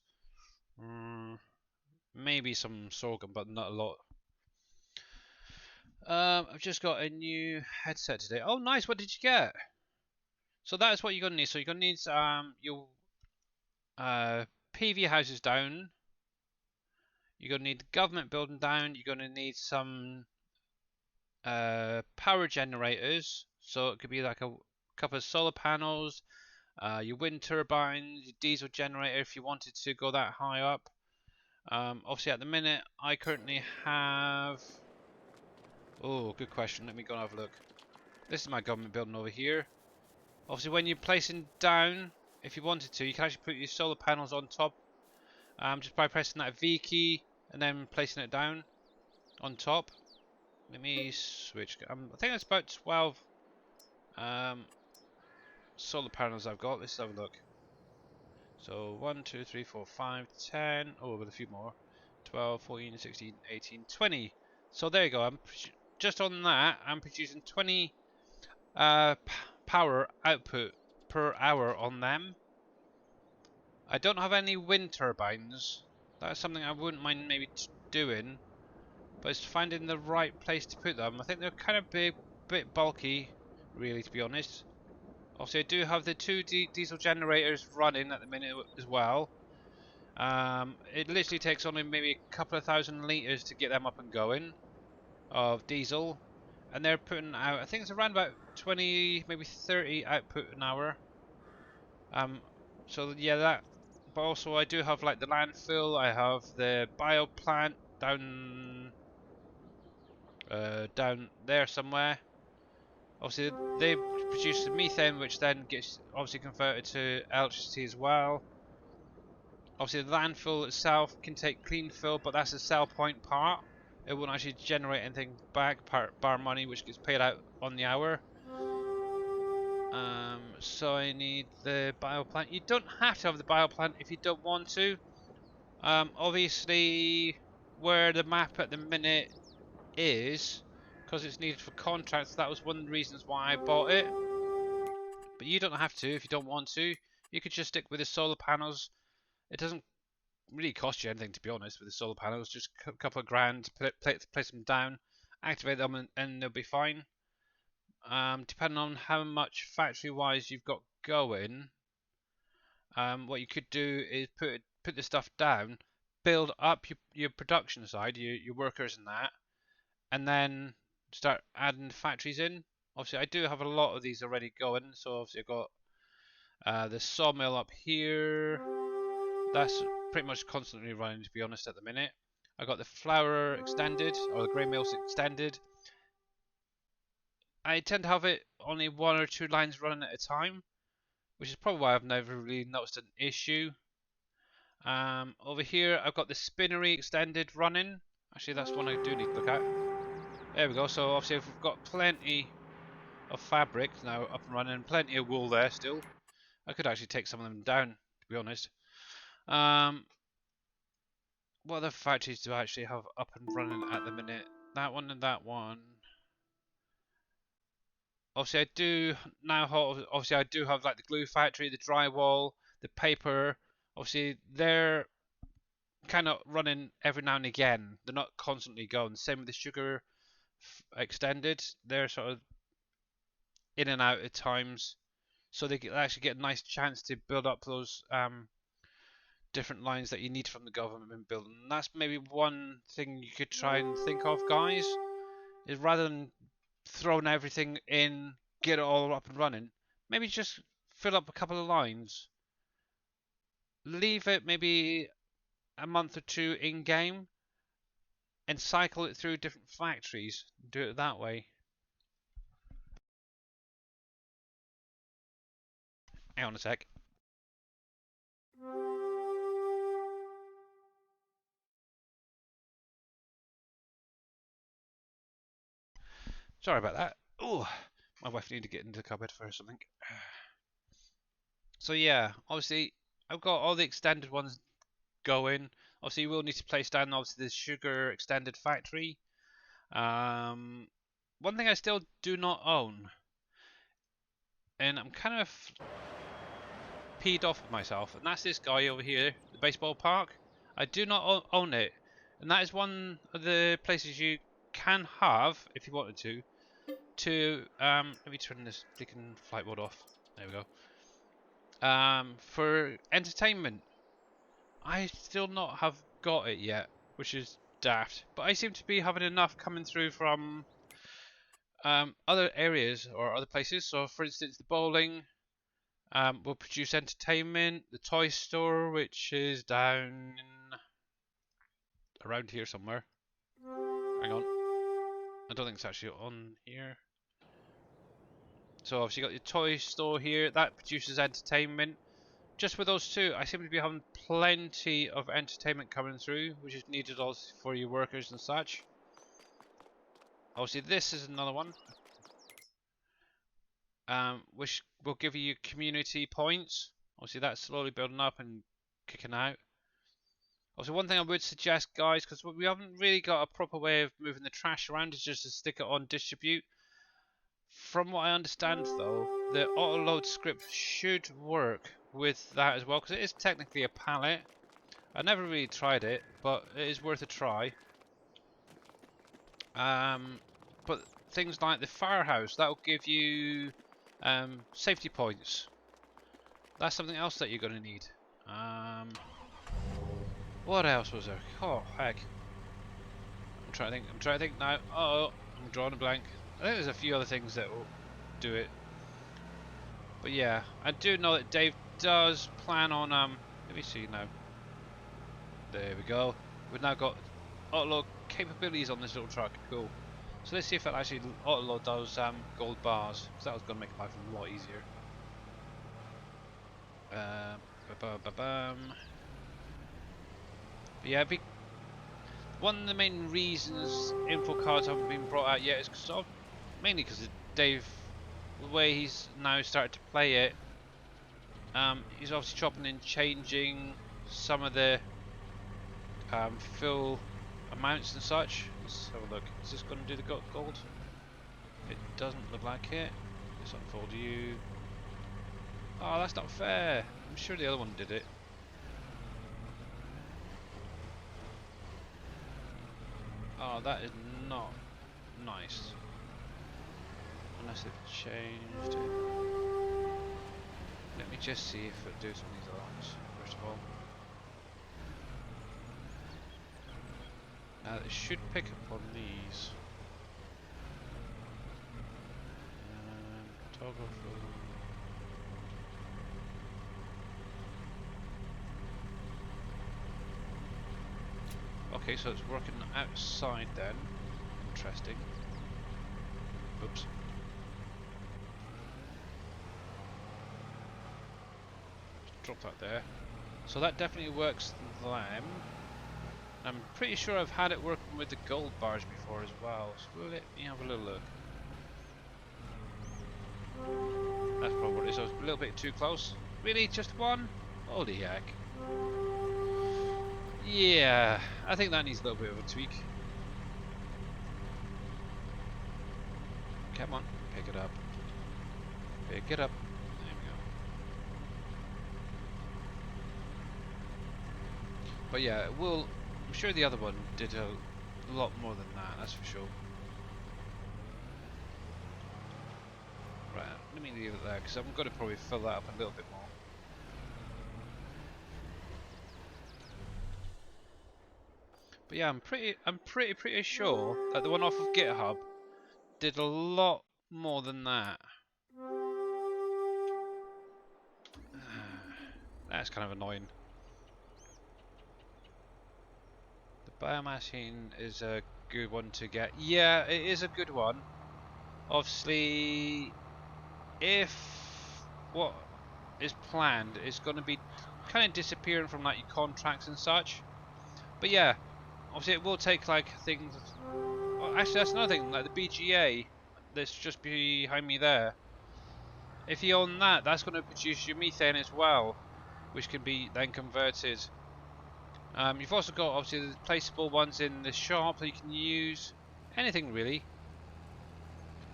Maybe some sorghum, but not a lot. I've just got a new headset today. Oh, nice! What did you get? So that is what you're gonna need. So you're gonna need your PV houses down. You're gonna need the government building down. You're gonna need some power generators. So it could be like a couple of solar panels, your wind turbines, your diesel generator if you wanted to go that high up. Obviously, at the minute, I currently have. Oh, good question. Let me go and have a look. This is my government building over here. Obviously, when you're placing down, if you wanted to, you can actually put your solar panels on top. Just by pressing that V key and then placing it down on top. Let me switch. I think that's about 12 solar panels I've got. Let's have a look. So 1, 2, 3, 4, 5, 10. Oh, with a few more. 12, 14, 16, 18, 20. So there you go. Just on that, I'm producing 20 power output per hour on them. I don't have any wind turbines. That's something I wouldn't mind maybe doing, but it's finding the right place to put them. I think they're kind of big, bit bulky, really, to be honest. Obviously, I do have the two diesel generators running at the minute as well. It literally takes only maybe a couple of thousand litres to get them up and going of diesel. and they're putting out, I think it's around about 20, maybe 30 output an hour. So yeah, that. But also I do have like the landfill. I have the bio plant down down there somewhere. Obviously, they produce the methane, which then gets obviously converted to electricity as well. Obviously, the landfill itself can take clean fill, but that's the sell point part. It won't actually generate anything back, bar money, which gets paid out on the hour. So I need the bioplant. You don't have to have the bioplant if you don't want to. Obviously, where the map at the minute is, because it's needed for contracts, that was one of the reasons why I bought it. But you don't have to if you don't want to. You could just stick with the solar panels. It doesn't really cost you anything, to be honest, with the solar panels. Just a couple of grand, place them down, activate them, and they'll be fine. Depending on how much factory-wise you've got going, what you could do is put the stuff down, build up your production side, your workers and that, and then start adding factories in. Obviously, I do have a lot of these already going, so obviously I've got the sawmill up here. That's pretty much constantly running, to be honest, at the minute. I got the flour extended, or the grain mills extended. I tend to have it only 1 or 2 lines running at a time, which is probably why I've never really noticed an issue. Over here, I've got the spinnery extended running. Actually, that's one I do need to look at. There we go. So obviously, if we've got plenty of fabric now up and running, and plenty of wool there still, I could actually take some of them down, to be honest. What other factories do I actually have up and running at the minute? That one and that one. Obviously, I do now have, obviously I do have like the glue factory, the drywall, the paper. Obviously, they're kind of running every now and again. They're not constantly going. Same with the sugar extended. They're sort of in and out at times, so they actually get a nice chance to build up those different lines that you need from the government building. And that's maybe one thing you could try and think of, guys, is rather than throwing everything in, get it all up and running, maybe just fill up a couple of lines, leave it maybe a month or two in game, and cycle it through different factories. Do it that way. Hang on a sec. Sorry about that. Oh, my wife needed to get into the cupboard for something. So yeah, obviously I've got all the extended ones going. Obviously you will need to place down obviously the sugar extended factory. One thing I still do not own, and I'm kind of peed off with myself, and that's this guy over here, the baseball park. I do not own it, and that is one of the places you can have if you wanted to. Let me turn this freaking flight mode off. There we go. For entertainment, I still not have got it yet, which is daft. But I seem to be having enough coming through from other areas or other places. So, for instance, the bowling will produce entertainment. The toy store, which is down around here somewhere. Hang on, I don't think it's actually on here. So, obviously, you got your toy store here that produces entertainment. Just with those two, I seem to be having plenty of entertainment coming through, which is needed also for your workers and such. Obviously, this is another one, which will give you community points. Obviously, that's slowly building up and kicking out. Also, one thing I would suggest, guys, because we haven't really got a proper way of moving the trash around, is just to stick it on distribute. From what I understand, though, the auto load script should work with that as well, because it is technically a pallet. I never really tried it, but it is worth a try. But things like the firehouse, that will give you safety points. That's something else that you're going to need. What else was there? Oh, heck. I'm trying to think now. Uh oh, I'm drawing a blank. I think there's a few other things that will do it. But yeah, I do know that Dave does plan on let me see now. There we go. We've now got auto-load capabilities on this little truck. Cool. So let's see if it actually auto-load those gold bars, because that was going to make life a lot easier. Ba-bum. But yeah, one of the main reasons info cards haven't been brought out yet is mainly because Dave, the way he's now started to play it, he's obviously chopping and changing some of the fill amounts and such. Let's have a look. Is this going to do the gold? It doesn't look like it. Let's unfold you. Oh, that's not fair. I'm sure the other one did it. Oh, that is not nice. Unless they've changed it. Let me just see if it'll do some of these alarms, first of all. Now it should pick up on these. Toggle for... Okay, so it's working outside then. Interesting. Oops. Drop that there. So that definitely works them. I'm pretty sure I've had it working with the gold bars before as well. So let me have a little look. That's probably what it is. I was a little bit too close. Really? Just one? Holy heck. Yeah, I think that needs a little bit of a tweak. Come on, pick it up. Pick it up. There we go. But yeah, I'm sure the other one did a lot more than that, that's for sure. Right, let me leave it there, because I'm going to probably fill that up a little bit more. But yeah, I'm pretty sure that the one off of GitHub did a lot more than that. That's kind of annoying. The biomass heating is a good one to get. Yeah, it is a good one. Obviously, if what is planned is going to be kind of disappearing from like your contracts and such. But yeah, obviously it will take like things. Well, actually, that's another thing. Like the BGA that's just behind me there. If you own that, that's going to produce your methane as well, which can be then converted. You've also got obviously the placeable ones in the shop that you can use. Anything really.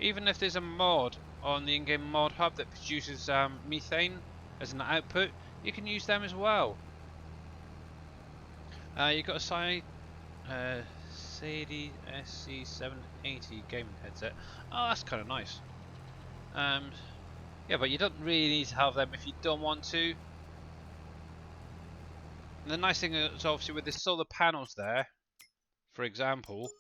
Even if there's a mod on the in-game mod hub that produces methane as an output, you can use them as well. You've got a Sadie SC780 gaming headset. Oh, that's kind of nice. Yeah, but you don't really need to have them if you don't want to. And the nice thing is obviously with the solar panels there, for example,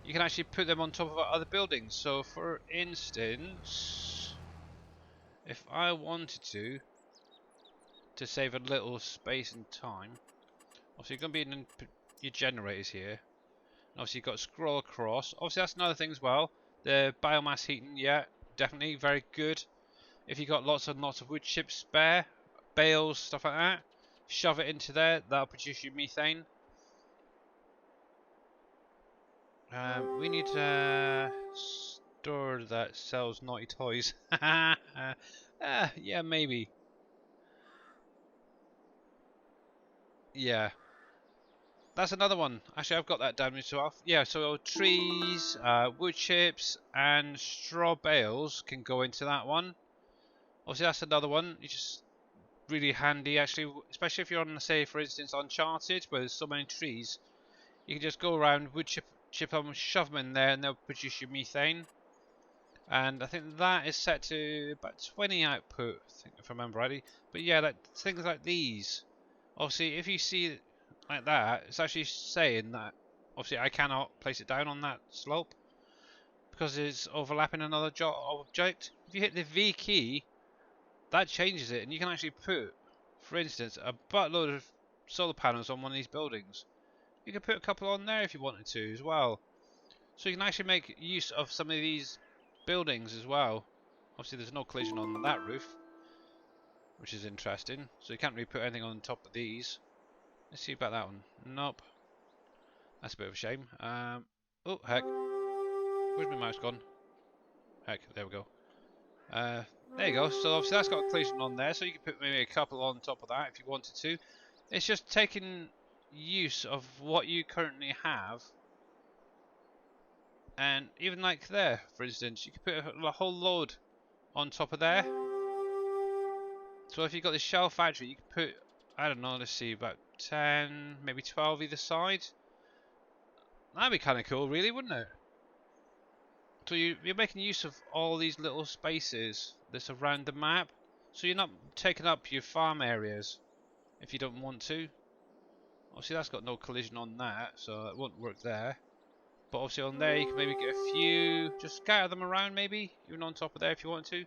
you can actually put them on top of other buildings. So for instance, if I wanted to save a little space and time, obviously you're going to be in your generators here. And obviously you've got to scroll across. Obviously that's another thing as well. The biomass heating, yeah, definitely very good. If you've got lots and lots of wood chips spare, bales, stuff like that, shove it into there, that'll produce your methane. We need to store that sells naughty toys. Yeah, maybe. Yeah. That's another one. Actually, I've got that down myself. Yeah, so trees, wood chips, and straw bales can go into that one. Obviously, that's another one. It's just really handy, actually, especially if you're on, say, for instance, Uncharted, where there's so many trees. You can just go around, wood chip them, shove them in there, and they'll produce your methane. And I think that is set to about 20 output, I think, if I remember rightly. But yeah, things like these. Obviously, if you see it like that, it's actually saying that obviously I cannot place it down on that slope. because it's overlapping another object. If you hit the V key, that changes it, and you can actually put, for instance, a buttload of solar panels on one of these buildings. You can put a couple on there if you wanted to as well. So you can actually make use of some of these buildings as well. Obviously there's no collision on that roof, which is interesting. So you can't really put anything on top of these. Let's see about that one. Nope. That's a bit of a shame. Oh, heck. Where's my mouse gone? Heck, there we go. There you go. So obviously that's got a collision on there, so you can put maybe a couple on top of that if you wanted to. It's just taking use of what you currently have. And even like there, for instance, you could put a whole load on top of there. So if you've got the shell factory, you could put, I don't know, let's see, about 10, maybe 12 either side. That'd be kind of cool, really, wouldn't it? So you're making use of all these little spaces that's around the map. So you're not taking up your farm areas if you don't want to. Obviously that's got no collision on that, so it won't work there. But obviously on there you can maybe get a few, just scatter them around maybe, even on top of there if you want to.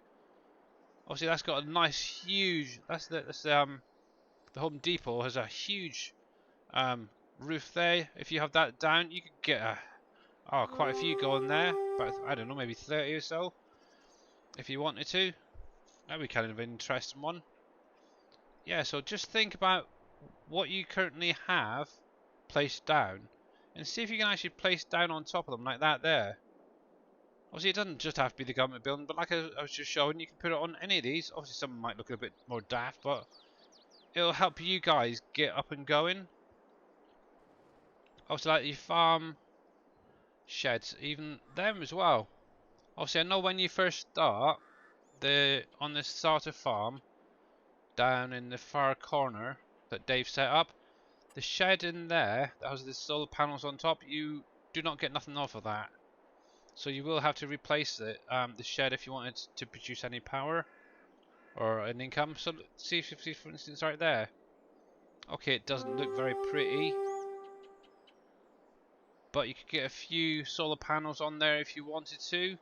Obviously that's got a nice huge, the Home Depot has a huge roof there. If you have that down, you could get quite a few going there. About, I don't know, maybe 30 or so. If you wanted to. That'd be kind of an interesting one. Yeah, so just think about what you currently have placed down. And see if you can actually place down on top of them like that there. Obviously it doesn't just have to be the government building, but like I was just showing, you can put it on any of these. Obviously some might look a bit more daft, but it'll help you guys get up and going. Obviously like your farm sheds, even them as well. Obviously I know when you first start, on the starter farm, down in the far corner that Dave set up, the shed in there that has the solar panels on top, you do not get nothing off of that. So you will have to replace it, the shed, if you wanted to produce any power or an income. So see for instance right there. Okay, it doesn't look very pretty, but you could get a few solar panels on there if you wanted to.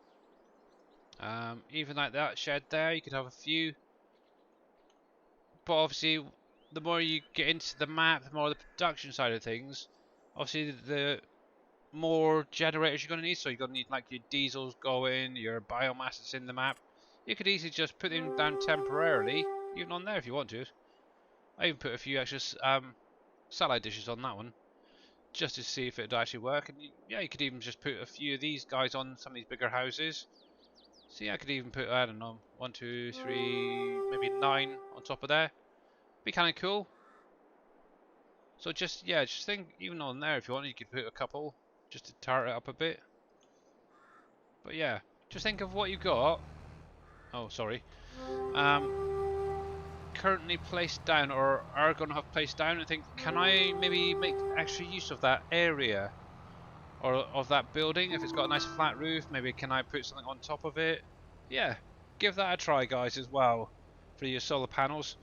Even like that shed there, you could have a few. But obviously, the more you get into the map, the more the production side of things, obviously the more generators you're going to need. So you're going to need like your diesels going, your biomass that's in the map. You could easily just put them down temporarily, even on there if you want to. I even put a few extra satellite dishes on that one, just to see if it would actually work. And yeah, you could even just put a few of these guys on some of these bigger houses. See, I could even put, I don't know, 1, 2, 3, maybe 9 on top of there. Be kind of cool. So just think even on there if you want, you could put a couple just to tar it up a bit. But yeah, just think of what you got. Oh, sorry. Currently placed down or are going to have placed down and think, can I maybe make extra use of that area or of that building if it's got a nice flat roof? Maybe can I put something on top of it? Yeah, give that a try, guys, as well for your solar panels.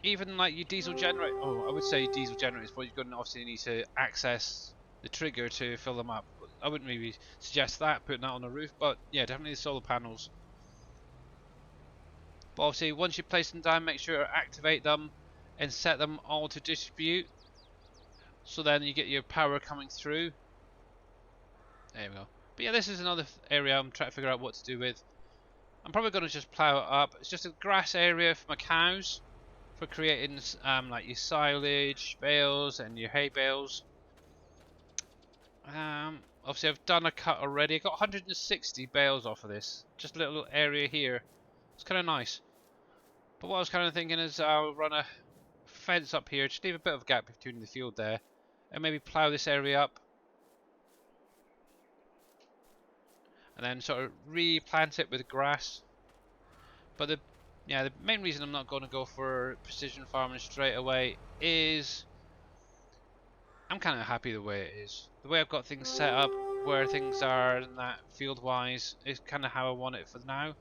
Even like your diesel generator, I would say diesel generators, but you're going to obviously need to access the trigger to fill them up. I wouldn't maybe suggest that, putting that on the roof, but yeah, definitely the solar panels. But obviously once you place them down, make sure to activate them and set them all to distribute, so then you get your power coming through. There we go. But yeah, this is another area I'm trying to figure out what to do with. I'm probably going to just plough it up. It's just a grass area for my cows, for creating like your silage bales and your hay bales. Obviously I've done a cut already. I got 160 bales off of this. Just a little area here. It's kind of nice. But what I was kind of thinking is I'll run a fence up here, just leave a bit of a gap between the field there, and maybe plough this area up, and then sort of replant it with grass. But the main reason I'm not going to go for precision farming straight away is I'm kind of happy the way it is. The way I've got things set up, where things are and that field wise, is kind of how I want it for now.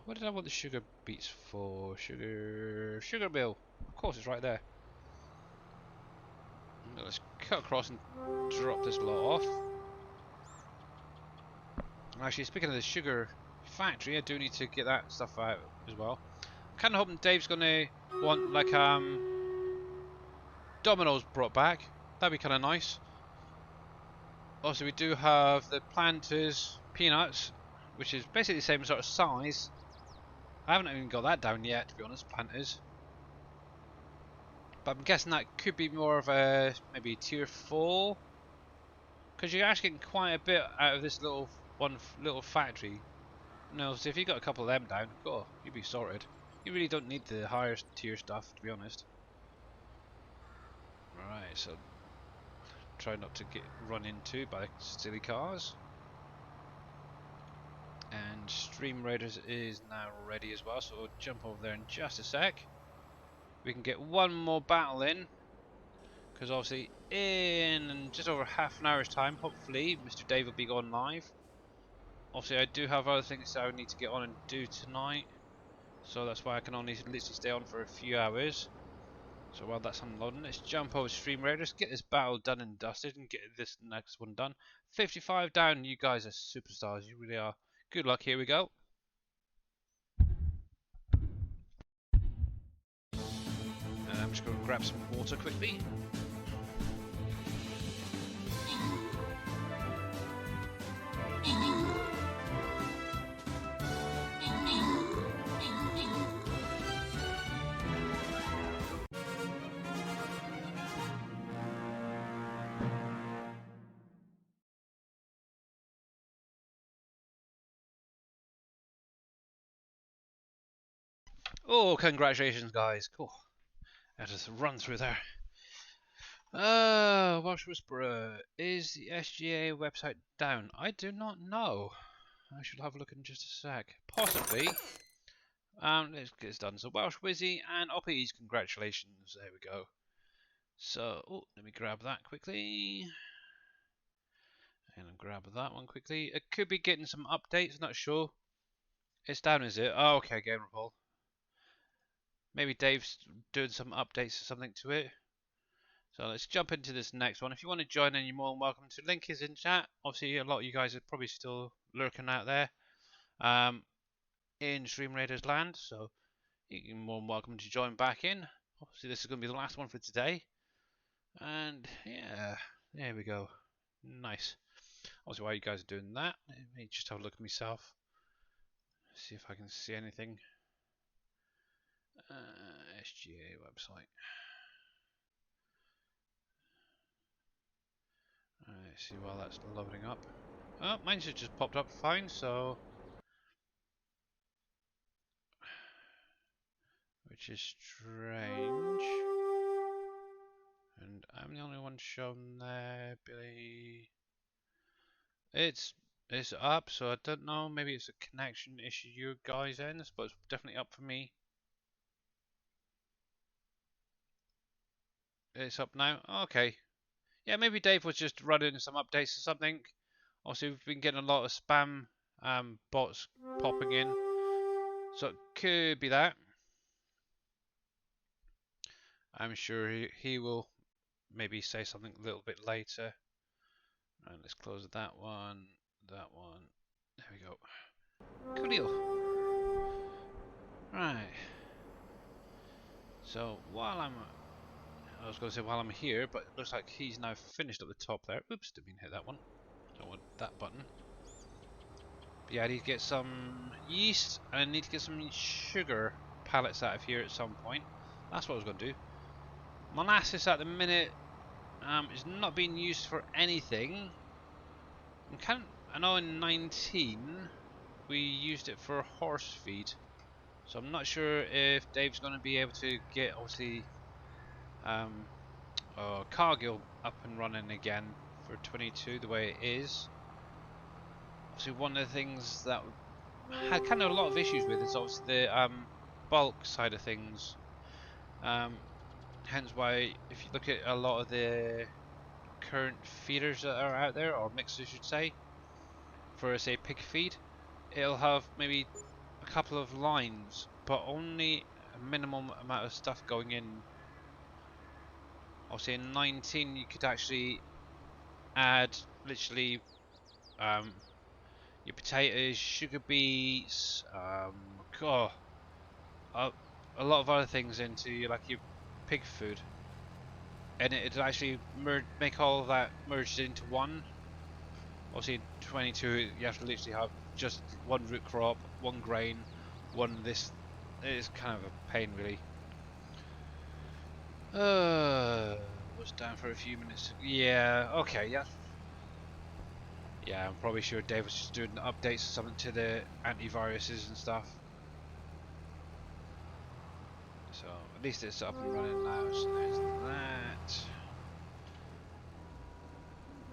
What did I want the sugar beets for? Sugar bill. Of course, it's right there. Let's cut across and drop this lot off. Actually, speaking of the sugar factory, I do need to get that stuff out as well. I'm kind of hoping Dave's gonna want like dominoes brought back. That'd be kind of nice. Also, we do have the planters peanuts, which is basically the same sort of size. I haven't even got that down yet, to be honest, planters. But I'm guessing that could be more of a maybe tier 4, because you're actually getting quite a bit out of this little little factory. No, so if you got a couple of them down, oh, you'd be sorted. You really don't need the higher tier stuff, to be honest. Right, so try not to get run into by silly cars. And Stream Raiders is now ready as well, so we'll jump over there in just a sec. We can get one more battle in, because obviously in just over half an hour's time, hopefully, Mr. Dave will be going live. Obviously I do have other things that I need to get on and do tonight, so that's why I can only literally stay on for a few hours. So while that's unloading, let's jump over Stream Raiders, get this battle done and dusted, and get this next one done. 55 down, you guys are superstars, you really are. Good luck, here we go. And I'm just going to grab some water quickly. Oh, congratulations, guys. Cool. I just run through there. Welsh Whisperer. Is the SGA website down? I do not know. I should have a look in just a sec. Possibly. Let's get this done. So Welsh Wizzy and Oppies, congratulations. There we go. So, oh, let me grab that quickly. And I'll grab that one quickly. It could be getting some updates, not sure. It's down, is it? Oh, okay, Game Report. Maybe Dave's doing some updates or something to it. So let's jump into this next one. If you want to join in, you're more than welcome to. Link is in chat. Obviously, a lot of you guys are probably still lurking out there in Stream Raiders land, so you're more than welcome to join back in. Obviously, this is going to be the last one for today. And yeah, there we go. Nice. Obviously, while you guys are doing that, let me just have a look at myself. See if I can see anything. SGA website. Alright, see while that's loading up. Oh, mine's just popped up fine, so... Which is strange. And I'm the only one shown there, Billy. It's up, so I don't know, maybe it's a connection issue you guys end, but it's definitely up for me. It's up now? Okay. Yeah, maybe Dave was just running some updates or something. Also, we've been getting a lot of spam bots popping in, so it could be that. I'm sure he will maybe say something a little bit later. And let's close that one, that one. There we go. Cool deal. Right. So while I was going to say while I'm here, but it looks like he's now finished at the top there. Oops, didn't mean to hit that one. Don't want that button. But yeah, I need to get some yeast and I need to get some sugar pallets out of here at some point. That's what I was going to do. Molasses at the minute is not being used for anything. I know in 19 we used it for horse feed, so I'm not sure if Dave's going to be able to get obviously Cargill up and running again for 22 the way it is. Obviously one of the things that had kind of a lot of issues with is obviously the bulk side of things. Hence why if you look at a lot of the current feeders that are out there, or mixers I should say, for say pig feed, it'll have maybe a couple of lines but only a minimum amount of stuff going in Obviously in 19 you could actually add literally your potatoes, sugar beets, a, a lot of other things into like your pig food, and it'd actually make all of that merged into one. Obviously, in 22 you have to literally have just one root crop, one grain, one this. It's kind of a pain, really. Was down for a few minutes. Yeah, okay, yeah. Yeah, I'm probably sure Dave was just doing updates or something to the antiviruses and stuff. So at least it's up and running now, so there's that.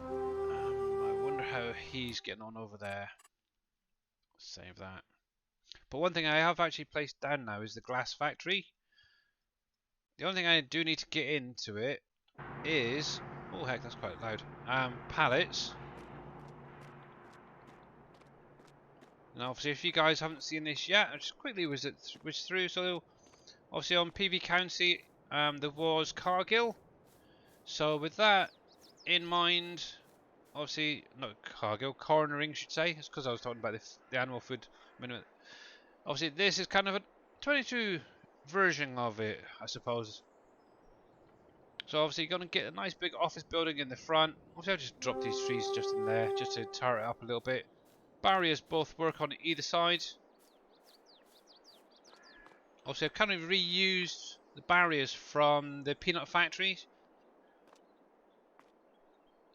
I wonder how he's getting on over there. Save that. But one thing I have actually placed down now is the glass factory. The only thing I do need to get into it is... Oh heck, that's quite loud. Pallets. Now obviously if you guys haven't seen this yet, I'll just quickly whiz through. So obviously on PV County there was Cargill. So with that in mind, obviously, not Cargill, cornering should say. It's because I was talking about the animal food minute. Obviously, this is kind of a 22 version of it, I suppose. So obviously, you're going to get a nice big office building in the front. Obviously, I'll just drop these trees just in there, just to tar it up a little bit. Barriers both work on either side. Obviously, I've kind of reused the barriers from the peanut factories.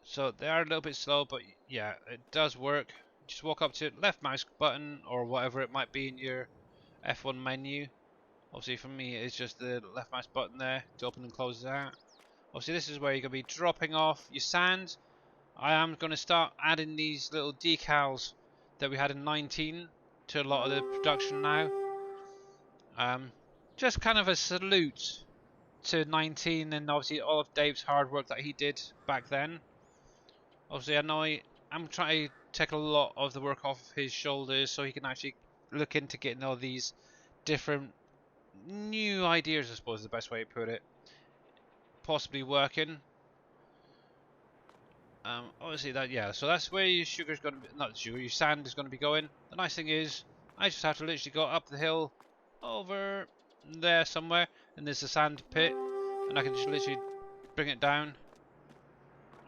So they are a little bit slow, but yeah, it does work. Just walk up to left mouse button or whatever it might be in your F1 menu. Obviously for me it's just the left mouse button there to open and close that. Obviously this is where you're going to be dropping off your sand. I am going to start adding these little decals that we had in 19 to a lot of the production now. Just kind of a salute to 19 and obviously all of Dave's hard work that he did back then. Obviously I know I'm trying to take a lot of the work off his shoulders so he can actually look into getting all these different new ideas, I suppose is the best way to put it, possibly working. Obviously that, yeah, so that's where your sugar's going to be, not sugar, your sand is going to be going. The nice thing is, I just have to literally go up the hill, over there somewhere, and there's a sand pit, and I can just literally bring it down.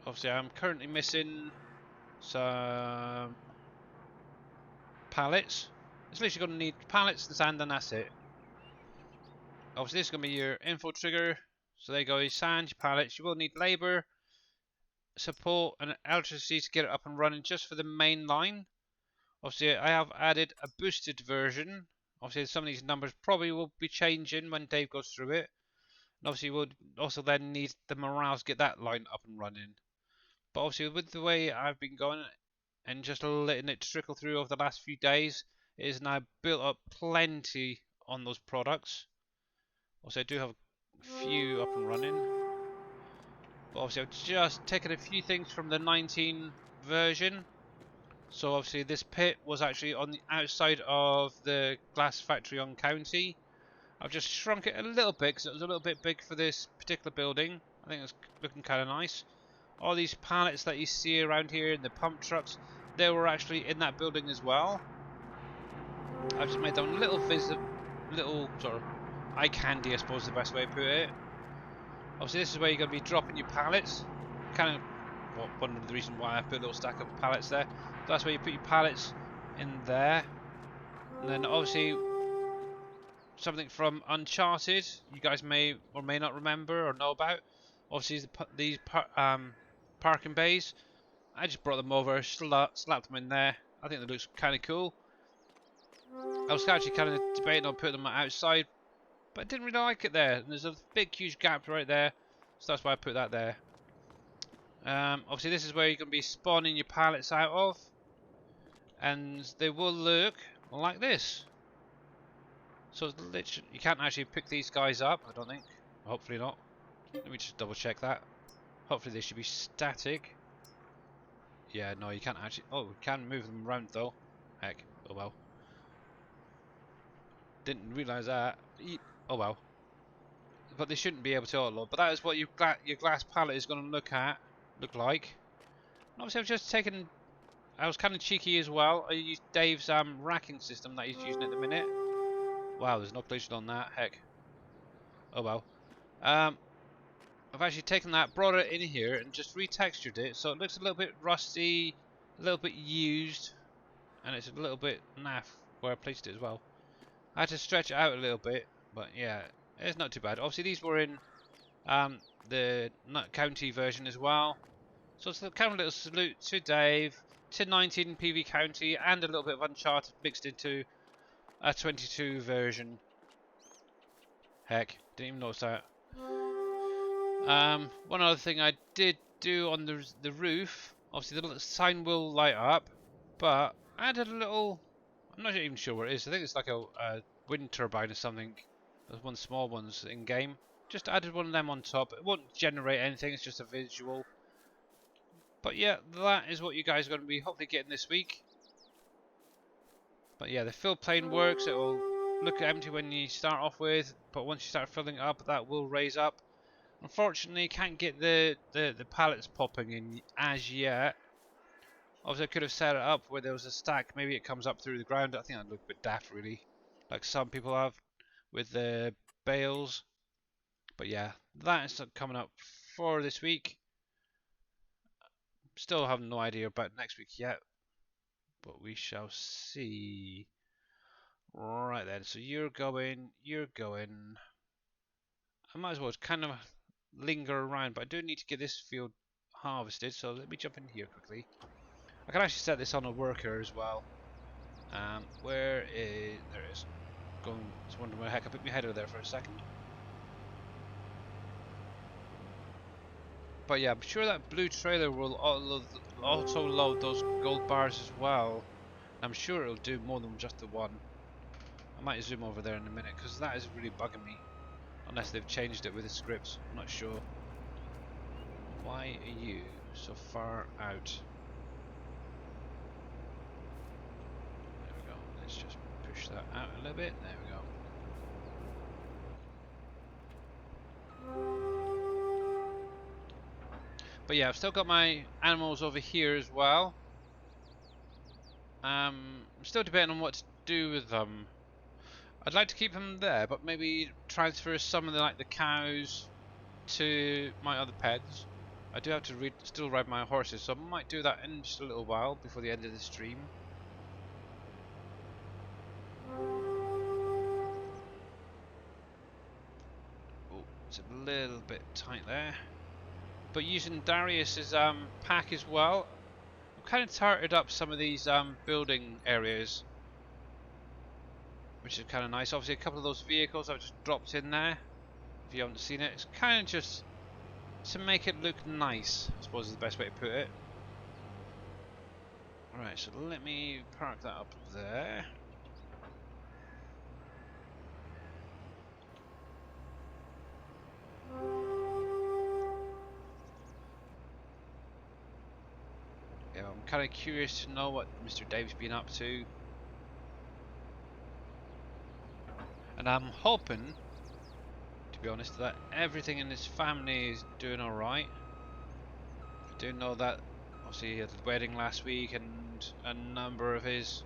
Obviously I'm currently missing some pallets. It's literally going to need pallets and sand, and that's it. Obviously this is going to be your info trigger, so there you go, your sand, your pallets. You will need labour, support and electricity to get it up and running just for the main line. Obviously I have added a boosted version. Obviously some of these numbers probably will be changing when Dave goes through it. And obviously we'll also then need the morale to get that line up and running. But obviously with the way I've been going and just letting it trickle through over the last few days, it is now built up plenty on those products. Also I do have a few up and running. But obviously I've just taken a few things from the 19 version. So obviously this pit was actually on the outside of the glass factory on County. I've just shrunk it a little bit because it was a little bit big for this particular building. I think it's looking kind of nice. All these pallets that you see around here in the pump trucks, they were actually in that building as well. I've just made them little sort of eye candy, I suppose is the best way to put it. Obviously this is where you're going to be dropping your pallets. Kind of one of the reasons why I put a little stack of pallets there. So that's where you put your pallets in there. And then obviously something from Uncharted, you guys may or may not remember or know about. Obviously these parking bays. I just brought them over, slapped them in there. I think that looks kind of cool. I was actually kind of debating on putting them outside, but I didn't really like it there. And there's a big huge gap right there, so that's why I put that there. Obviously this is where you're going to be spawning your pallets out of, and they will look like this. So literally, you can't actually pick these guys up, I don't think. Hopefully not. Let me just double check that. Hopefully they should be static. Yeah, no, you can't actually. Oh, we can move them around though. Heck, oh well. Didn't realise that. Oh well. but they shouldn't be able to auto-load. But that is what your glass pallet is going to look like. And obviously, I've just taken. I was kind of cheeky as well. I used Dave's racking system that he's using at the minute. Wow, there's no collision on that. Heck. Oh well. I've actually taken that, brought it in here, and just retextured it, so it looks a little bit rusty, a little bit used, and it's a little bit naff where I placed it as well. I had to stretch it out a little bit, but yeah, it's not too bad. Obviously, these were in the Nut County version as well, so it's kind of a little salute to Dave, to 19 PV County, and a little bit of Uncharted mixed into a 22 version. Heck, didn't even notice that. One other thing I did do on the roof, obviously the little sign will light up, but I added a little, I'm not even sure what it is, I think it's like a wind turbine or something. There's one small ones in game. Just added one of them on top. It won't generate anything, it's just a visual. But yeah, that is what you guys are going to be hopefully getting this week. But yeah, the fill plane works, it will look empty when you start off with, but once you start filling it up, that will raise up. Unfortunately, can't get the pallets popping in as yet. Obviously, I could have set it up where there was a stack. Maybe it comes up through the ground. I think that'd look a bit daft, really, like some people have with the bales. But yeah, that is coming up for this week. Still have no idea about next week yet, but we shall see. Right then, so you're going. I might as well kind of linger around, but I do need to get this field harvested, so let me jump in here quickly. I can actually set this on a worker as well. Where is... there it is. Just wondering where the heck I put my header there for a second. But yeah, I'm sure that blue trailer will also load those gold bars as well. I'm sure it'll do more than just the one. I might zoom over there in a minute, because that is really bugging me. Unless they've changed it with the scripts, I'm not sure. Why are you so far out? There we go. Let's just push that out a little bit. There we go. But yeah, I've still got my animals over here as well. I'm still debating on what to do with them. I'd like to keep them there, but maybe transfer some of the cows to my other pets. I do have to still ride my horses, so I might do that in just a little while before the end of the stream. Oh, it's a little bit tight there. But using Darius's pack as well, I've kind of tarted up some of these building areas, which is kind of nice. Obviously, a couple of those vehicles I've just dropped in there. If you haven't seen it, it's kind of just to make it look nice, I suppose is the best way to put it. Alright, so let me park that up there. Yeah, I'm kind of curious to know what Mr. Dave's been up to. And I'm hoping, to be honest, that everything in his family is doing alright. I do know that obviously he had the wedding last week, and a number of his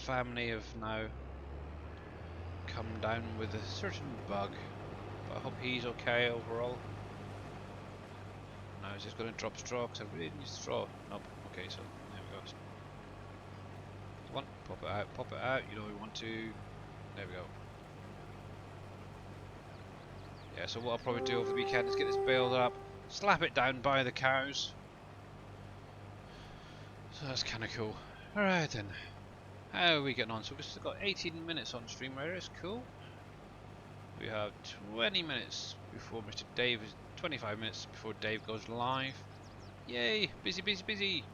family have now come down with a certain bug. But I hope he's okay overall. Now he's just going to drop straw, because I really need straw. Nope. Okay, so there we go. Come on, pop it out, you know we want to. There we go. Yeah, so what I'll probably do over the weekend is get this baled up, slap it down by the cows. So that's kind of cool. Alright then. How are we getting on? So we've still got 18 minutes on stream right? It's cool. We have 20 minutes before Mr. Dave is 25 minutes before Dave goes live. Yay! Busy, busy, busy!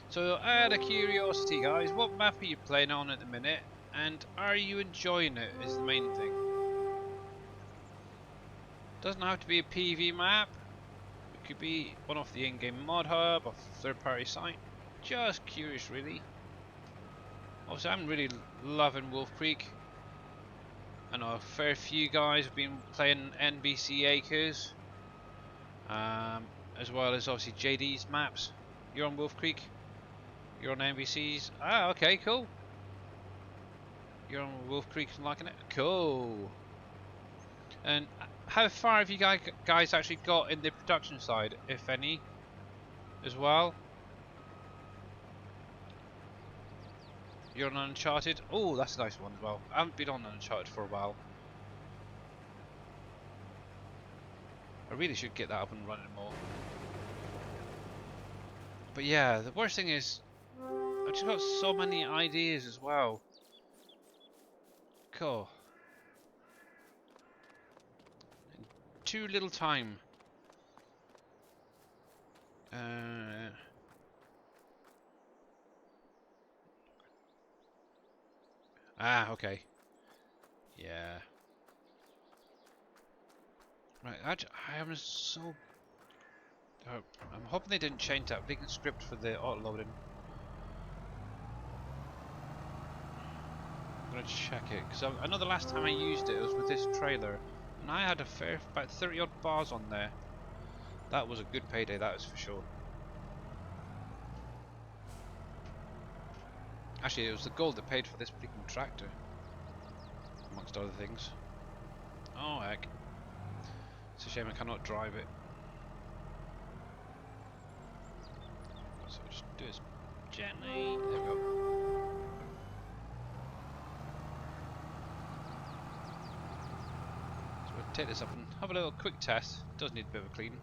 So out of curiosity guys, what map are you playing on at the minute? And are you enjoying it is the main thing. Doesn't have to be a PV map. It could be one off the in-game mod hub or third-party site. Just curious really. Obviously I'm really loving WolfCreek. I know a fair few guys have been playing NBC Acres, as well as obviously JD's maps. You're on WolfCreek. You're on NBC's. Ah, okay, cool. You're on WolfCreek and liking it. Cool. And how far have you guys actually got in the production side, if any, as well? You're on Uncharted. Oh, that's a nice one as well. I haven't been on Uncharted for a while. I really should get that up and running more. But yeah, the worst thing is, I've just got so many ideas as well. Cool. Too little time. Okay. Yeah. Right, I am so... I'm hoping they didn't change that big script for the auto-loading. I'm gonna check it, because I know the last time I used it was with this trailer, and I had about 30 odd bars on there. That was a good payday, that is for sure. Actually, it was the gold that paid for this freaking tractor, amongst other things. Oh heck. It's a shame I cannot drive it. So just do this gently. There we go. So we'll take this up and have a little quick test. It does need a bit of a clean.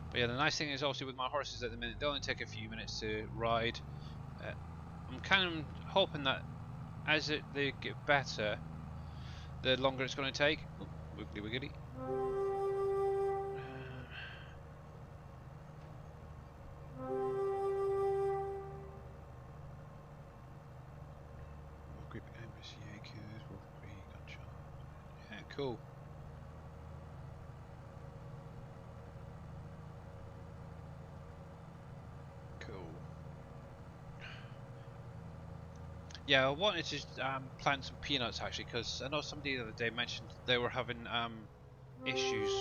But yeah, the nice thing is obviously with my horses at the minute, they only take a few minutes to ride. I'm kind of hoping that as they get better, the longer it's going to take. Oh, wiggly wiggly. Yeah, cool. Yeah, I wanted to plant some peanuts actually, because I know somebody the other day mentioned they were having issues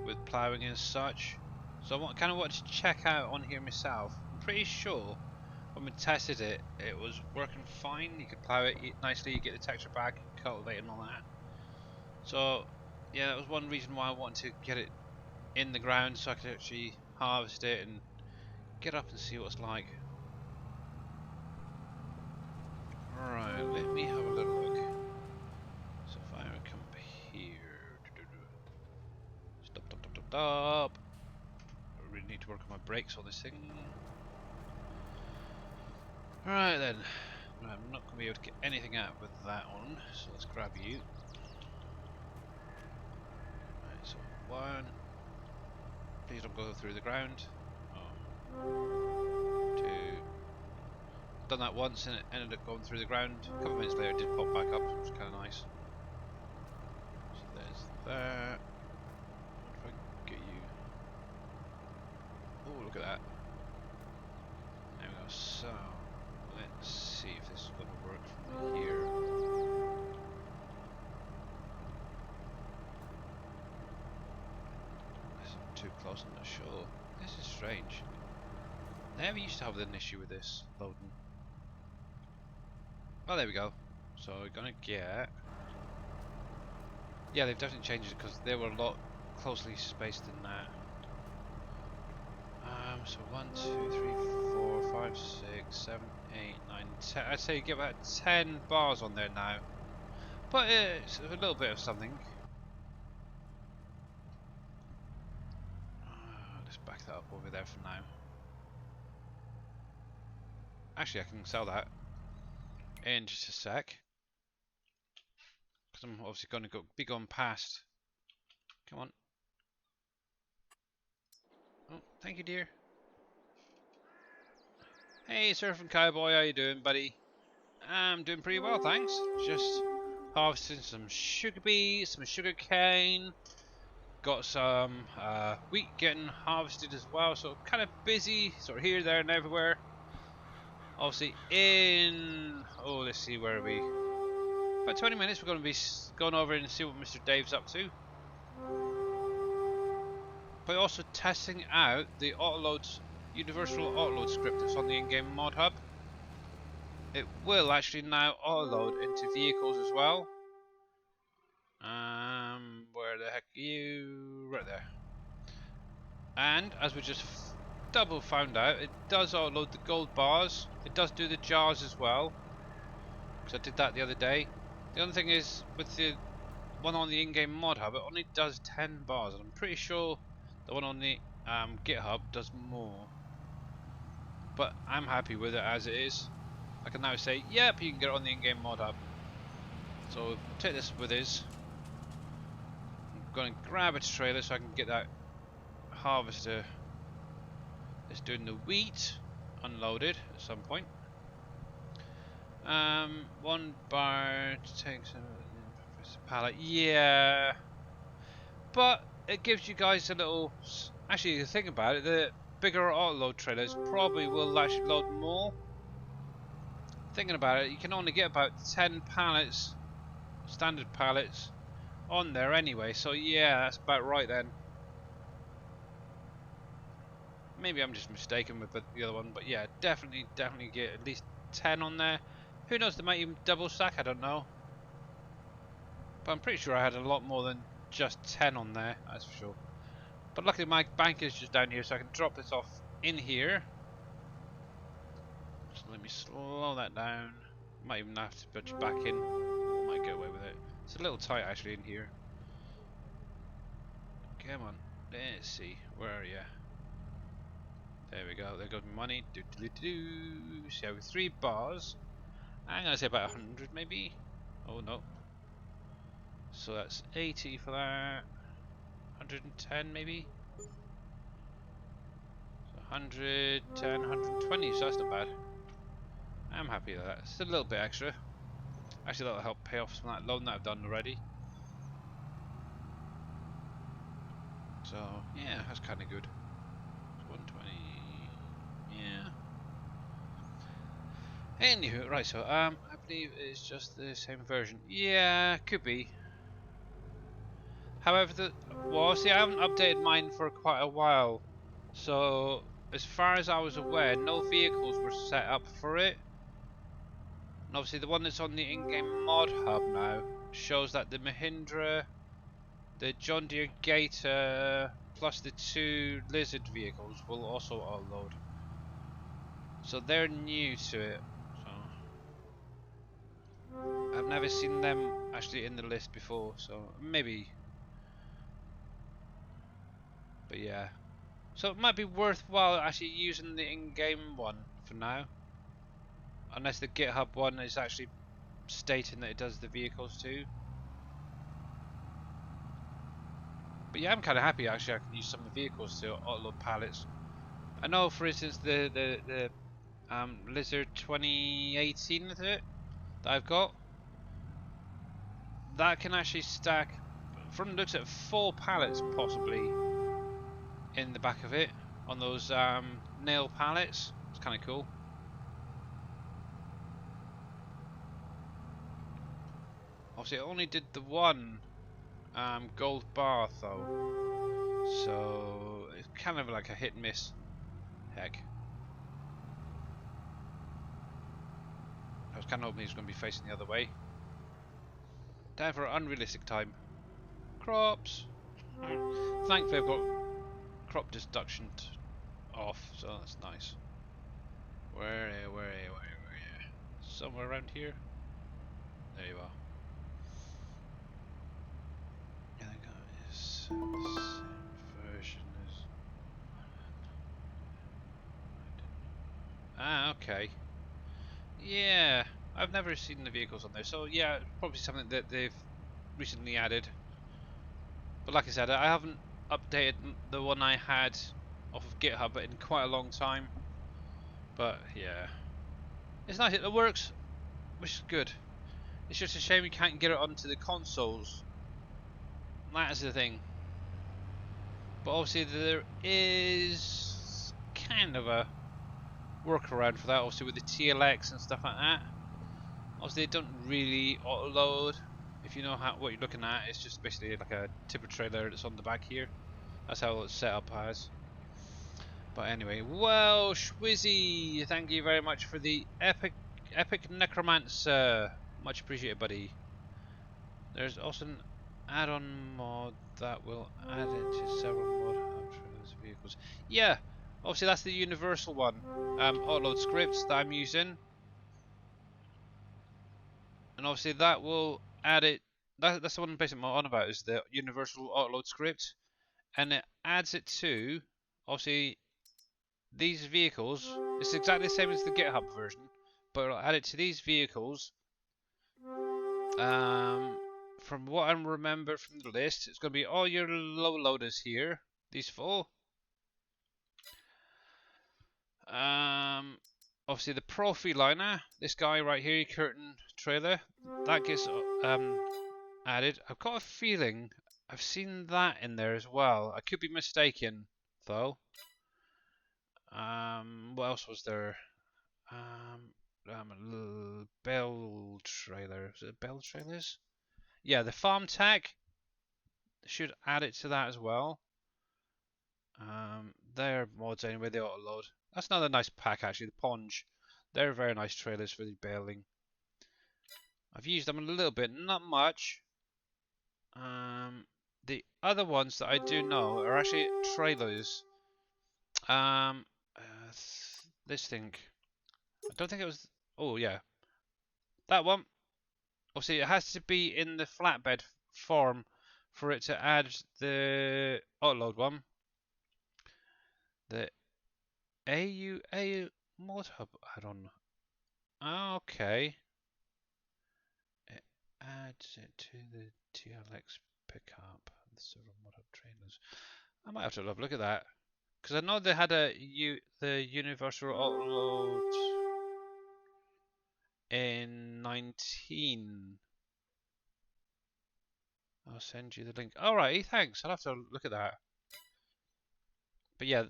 with ploughing and such. So I kind of wanted to check out on here myself. I'm pretty sure when we tested it, it was working fine. You could plough it nicely, you get the texture back, cultivate and all that. So yeah, that was one reason why I wanted to get it in the ground so I could actually harvest it and get up and see what it's like. Right, let me have a little look. So if I come here, stop, stop, stop, stop, stop. I really need to work on my brakes on this thing. Right then, I'm not going to be able to get anything out with that one, so let's grab you. Right, so one. Please don't go through the ground. Oh. Two. Done that once and it ended up going through the ground. A couple of minutes later it did pop back up, which was kind of nice. So there's that. What if I get you? Oh, look at that. There we go. So, let's see if this is going to work from here. This is too close, I'm not sure. This is strange. I never used to have an issue with this loading. Oh, there we go. So we're gonna get... Yeah, they've definitely changed it because they were a lot closely spaced than that. So 1, 2, 3, 4, 5, 6, 7, 8, 9, 10. I'd say you get about 10 bars on there now. But it's a little bit of something. Let's back that up over there for now. Actually, I can sell that in just a sec. Because I'm obviously going to be going past. Come on. Oh, thank you, dear. Hey, Surfing Cowboy, how you doing, buddy? I'm doing pretty well, thanks. Just harvesting some sugar beets, some sugar cane. Got some wheat getting harvested as well, so kind of busy, sort of here, there, and everywhere. Obviously in, oh, let's see, where are we? About 20 minutes we're going to be going over and see what Mr. Dave's up to. But also testing out the autoload, universal autoload script that's on the in-game mod hub. It will actually now autoload into vehicles as well. Where the heck are you? Right there. And as we just double found out, it does autoload the gold bars. It does do the jars as well. So I did that the other day. The only thing is, with the one on the in-game mod hub, it only does 10 bars, and I'm pretty sure the one on the GitHub does more. But I'm happy with it as it is. I can now say, yep, you can get it on the in-game mod hub. So we'll take this with us. I'm going to grab a trailer so I can get that harvester that's doing the wheat unloaded at some point. One bar to take some pallet, yeah, but it gives you guys a little. Actually, you think about it, the bigger autoload trailers probably will actually load more. Thinking about it, you can only get about 10 pallets, standard pallets, on there anyway. So yeah, that's about right then. Maybe I'm just mistaken with the other one, but yeah, definitely get at least 10 on there. Who knows, they might even double stack, I don't know. But I'm pretty sure I had a lot more than just 10 on there, that's for sure. But luckily my bank is just down here, so I can drop this off in here. So let me slow that down. Might even have to put back in. Might get away with it. It's a little tight actually in here. Come on, let's see. Where are you? There we go. There goes my money. So I have 3 bars. I'm gonna say about 100 maybe. Oh no. So that's 80 for that. 110 maybe. So 110, 120. So that's not bad. I'm happy with that. It's a little bit extra. Actually, that'll help pay off some of that loan that I've done already. So yeah, that's kind of good. 120. Yeah. Anywho, right. So I believe it's just the same version. Yeah, could be. However, well, see, I haven't updated mine for quite a while. So as far as I was aware, no vehicles were set up for it. And obviously the one that's on the in-game mod hub now shows that the Mahindra, the John Deere Gator, plus the 2 Lizard vehicles will also autoload. So they're new to it. So I've never seen them actually in the list before, so maybe. But yeah. So it might be worthwhile actually using the in-game one for now. Unless the GitHub one is actually stating that it does the vehicles too. But yeah, I'm kind of happy actually I can use some of the vehicles to autoload pallets. I know, for instance, the Lizard 2018, is it, that I've got, that can actually stack, from the looks at 4 pallets possibly in the back of it on those nail pallets. It's kind of cool. Obviously, it only did the 1 gold bar though, so it's kind of like a hit and miss. Heck, I was kind of hoping he was going to be facing the other way. Time for unrealistic time. Crops. Thankfully, I've got crop deduction off, so that's nice. Where are you? Somewhere around here. There you are. I think that is the same version as. Ah, okay. Yeah, I've never seen the vehicles on there, so yeah, it's probably something that they've recently added. But like I said, I haven't updated the one I had off of GitHub in quite a long time. But yeah, it's nice. It works, which is good. It's just a shame we can't get it onto the consoles. That is the thing. But obviously there is kind of a workaround for that, obviously with the TLX and stuff like that. Obviously, they don't really auto load. If you know what you're looking at, it's just basically like a tipper trailer that's on the back here. That's how it's set up as. But anyway, well, Schwizzy, thank you very much for the epic necromancer. Much appreciated, buddy. There's also an add-on mod that will add into several mod hub trailers vehicles. Yeah, obviously that's the universal one. Autoload scripts that I'm using, and obviously that will add it. That's the one basically I'm on about, is the universal autoload script, and it adds it to obviously these vehicles. It's exactly the same as the GitHub version, but it'll add it to these vehicles. From what I remember from the list, it's going to be all your low loaders here. These four. Obviously the Profiliner, this guy right here, curtain trailer, that gets added. I've got a feeling I've seen that in there as well. I could be mistaken though. What else was there? Bell trailer. Was it Bell trailers? Yeah, the farm tech should add it to that as well. They're mods anyway, they auto load. That's another nice pack actually, the Ponge. They're very nice trailers for the baling. I've used them a little bit, not much. The other ones that I do know are actually trailers. This thing. I don't think it was. Oh yeah, that one. Obviously, it has to be in the flatbed form for it to add the autoload one. The AUA mod hub add-on. Okay. It adds it to the TLX pickup. The server mod hub trailers. I might have to have a look at that, because I know they had the universal autoload in 19. I'll send you the link. Alright, thanks. I'll have to look at that. But yeah,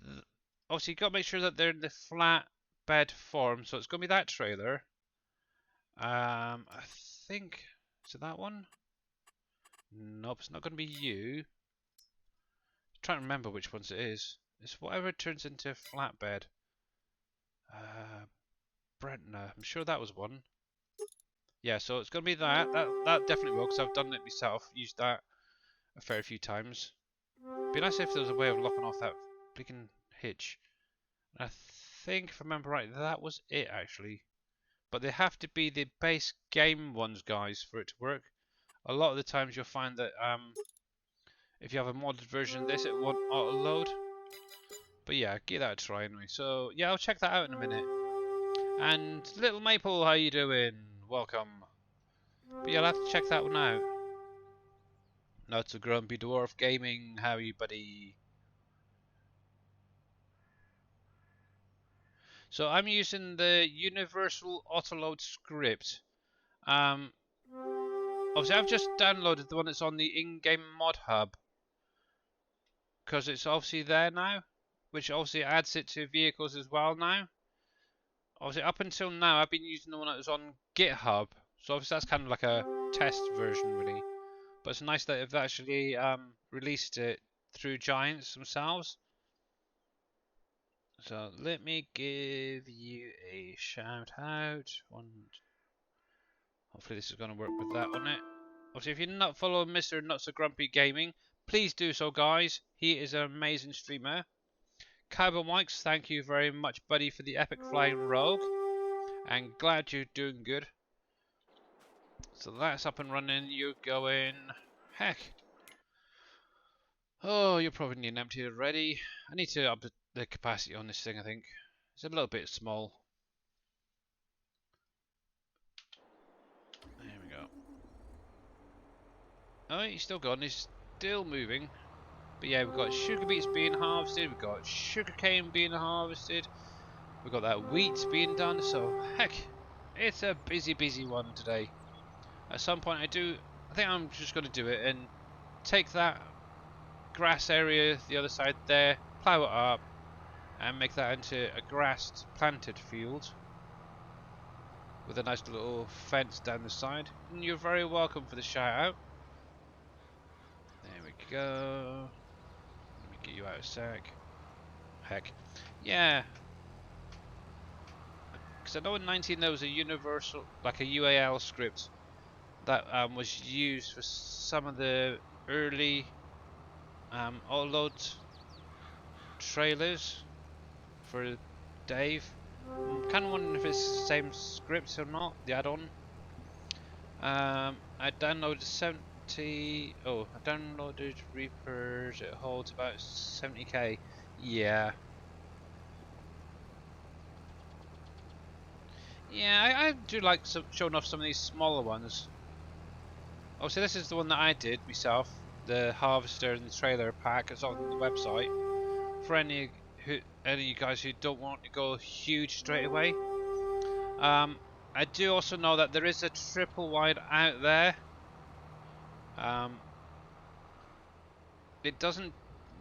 obviously you've got to make sure that they're in the flat bed form. So it's going to be that trailer. I think, is it that one? Nope, it's not going to be you. I'm trying to remember which ones it is. It's whatever turns into flatbed. Brentner, I'm sure that was one. Yeah, so it's going to be that. That definitely will, because I've done it myself. Used that a fair few times. Be nice if there was a way of locking off that freaking hitch. I think, if I remember right, that was it actually. But they have to be the base game ones, guys, for it to work. A lot of the times you'll find that if you have a modded version of this, it won't auto load. But yeah, give that a try anyway. So yeah, I'll check that out in a minute. And Little Maple, how you doing? Welcome. But yeah, I'll have to check that one out. Not a Grumpy Dwarf Gaming, how are you, buddy? So I'm using the Universal Autoload script. Obviously I've just downloaded the one that's on the in-game mod hub, because it's obviously there now, which obviously adds it to vehicles as well now. Obviously up until now I've been using the one that was on GitHub, so obviously that's kind of like a test version really. But it's nice that they've actually released it through Giants themselves. So let me give you a shout out. Hopefully this is going to work with that on it. Obviously, if you're not following Mr. Not So Grumpy Gaming, please do so, guys. He is an amazing streamer. Cowboy Mikes, thank you very much, buddy, for the epic flying rogue. And glad you're doing good. So that's up and running. You're going... Heck. Oh, you're probably needing empty already. I need to up the capacity on this thing, I think. It's a little bit small. There we go. Oh, he's still gone. He's still moving. But yeah, we've got sugar beets being harvested. We've got sugarcane being harvested. We've got that wheat being done. So, heck, it's a busy one today. At some point I think I'm just going to do it and take that grass area, the other side there, plough it up, and make that into a grass planted field with a nice little fence down the side. And you're very welcome for the shout out. There we go. Let me get you out a sec. Heck. Yeah. Because I know in 19 there was a universal, like a UAL script that was used for some of the early upload trailers for Dave. I'm kind of wondering if it's the same script or not, the add-on. I downloaded 70. Oh, I downloaded Reapers. It holds about 70k. Yeah. Yeah, I do like showing off some of these smaller ones. Oh, so this is the one that I did myself. The harvester and the trailer pack. It's on the website. For any of you guys who don't want to go huge straight away. I do also know that there is a triple wide out there. It doesn't.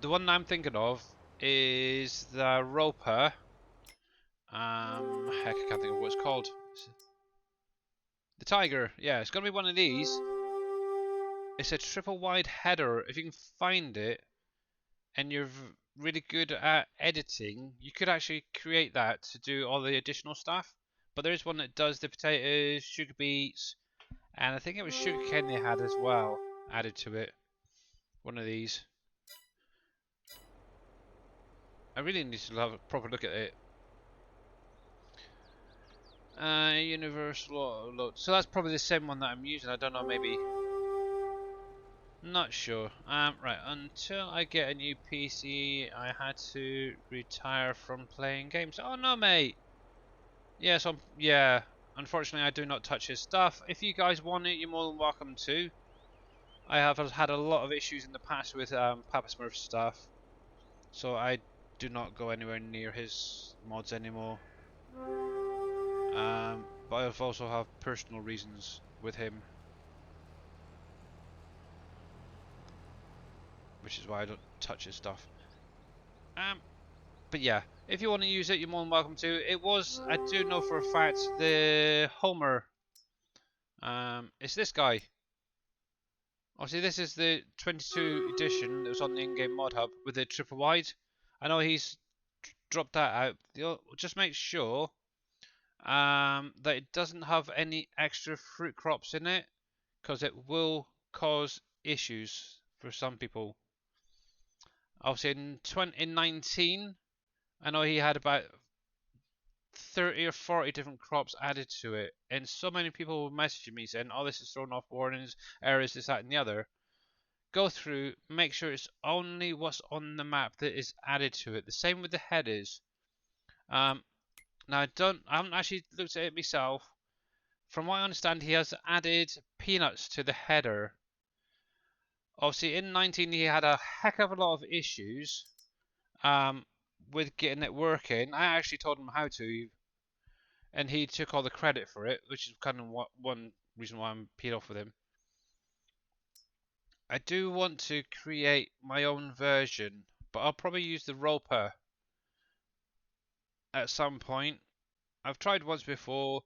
The one I'm thinking of is the Roper. Heck, I can't think of what it's called. The Tiger. Yeah, it's gonna be one of these. It's a triple wide header. If you can find it, and you're really good at editing, you could actually create that to do all the additional stuff. But there is one that does the potatoes, sugar beets, and I think it was sugar cane they had as well added to it. One of these. I really need to have a proper look at it. Universal load. So that's probably the same one that I'm using. I don't know, maybe. Not sure. Right. Until I get a new PC, I had to retire from playing games. Oh no, mate. Yes, yeah. Unfortunately, I do not touch his stuff. If you guys want it, you're more than welcome to. I have had a lot of issues in the past with Papa Smurf stuff, so I do not go anywhere near his mods anymore. But I also have personal reasons with him, which is why I don't touch his stuff. But yeah, if you want to use it, you're more than welcome to. It was, I do know for a fact, the Homer. It's this guy. Obviously, this is the 22 edition that was on the in-game mod hub with the triple wide. I know he's dropped that out. Just make sure that it doesn't have any extra fruit crops in it, because it will cause issues for some people. Obviously, in 2019, I know he had about 30 or 40 different crops added to it, and so many people were messaging me saying, oh, this is throwing off warnings, errors, this, that, and the other. Go through, make sure it's only what's on the map that is added to it. The same with the headers. Now I haven't actually looked at it myself. From what I understand, he has added peanuts to the header. Obviously, in 19 he had a heck of a lot of issues with getting it working. I actually told him how to, and he took all the credit for it, which is kind of one reason why I'm peed off with him. I do want to create my own version, but I'll probably use the Roper at some point. I've tried once before.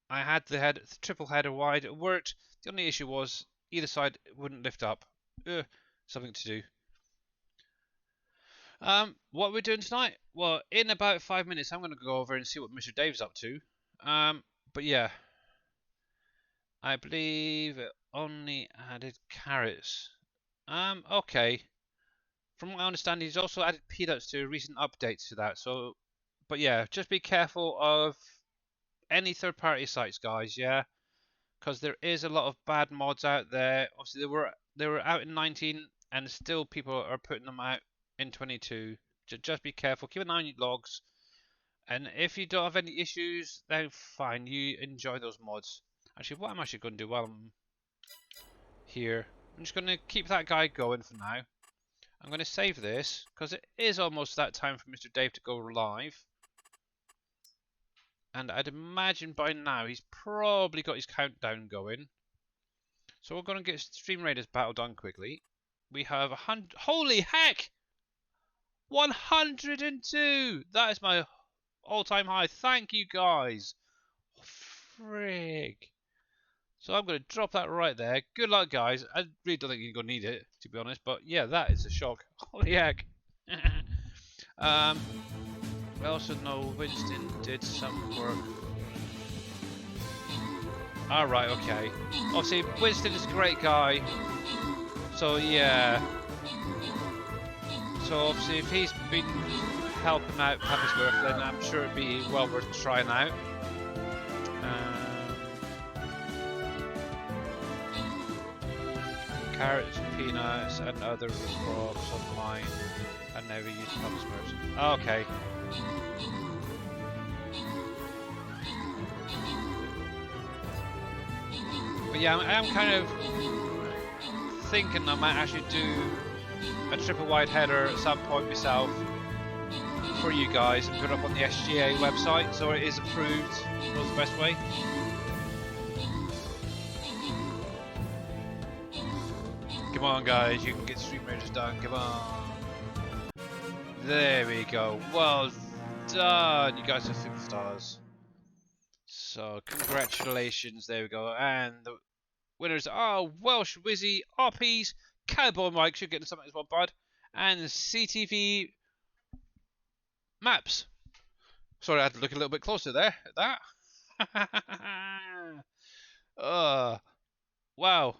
I had the triple header wide. It worked. The only issue was either side wouldn't lift up. Something to do. What we're doing tonight? Well, in about 5 minutes, I'm going to go over and see what Mr. Dave's up to. But yeah, I believe it only added carrots. Okay. From what I understand, he's also added peanuts to recent updates to that. So, but yeah, just be careful of any third-party sites, guys. Yeah, because there is a lot of bad mods out there. Obviously, they were out in 19, and still people are putting them out in 22. Just be careful. Keep an eye on your logs. And if you don't have any issues, then fine. You enjoy those mods. Actually, what I'm actually going to do while I'm here, I'm just going to keep that guy going for now. I'm going to save this, because it is almost that time for Mr. Dave to go live. And I'd imagine by now he's probably got his countdown going. So we're going to get Stream Raiders battle done quickly. We have 100... Holy heck! 102! That is my all-time high. Thank you guys. Frig. So I'm going to drop that right there. Good luck, guys. I really don't think you're going to need it, to be honest. But yeah, that is a shock. Holy heck. I also know Winston did some work. Alright, okay. Obviously, Winston is a great guy. So yeah. So obviously, if he's been helping out Peppersworth, then I'm sure it'd be well worth trying out. Carrots, peanuts, and other crops of mine. I never use Peppersworth. Okay. But yeah, I'm kind of thinking I might actually do a triple wide header at some point myself for you guys and put it up on the SGA website so it is approved. That's the best way. Come on guys, you can get stream raiders done, come on. There we go, well done, you guys are superstars. So congratulations, there we go, and the winners are Welsh Wizzy, Oppies, Cowboy Mike, you're getting something as well, bud, and CTV Maps. Sorry, I had to look a little bit closer there at that. Wow.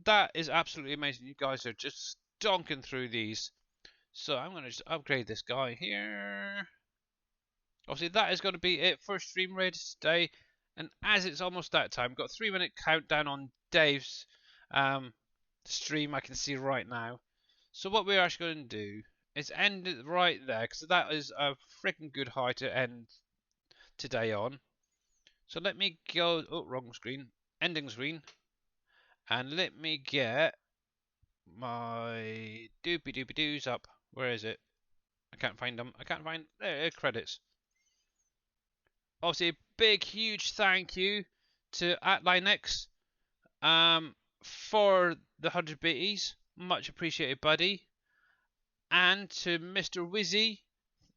That is absolutely amazing. You guys are just stonking through these. So I'm going to just upgrade this guy here. Obviously, that is going to be it for Stream Raid today. And as it's almost that time, we've got a 3-minute countdown on Dave's stream I can see right now. So what we're actually going to do is end it right there, because that is a freaking good high to end today on. So let me go, oh, wrong screen, ending screen, and let me get my doopy-doopy-doos up. Where is it? I can't find them. I can't find, there, credits. Obviously, a big, huge thank you to @Linex for the 100 bitties. Much appreciated, buddy. And to Mr. Wizzy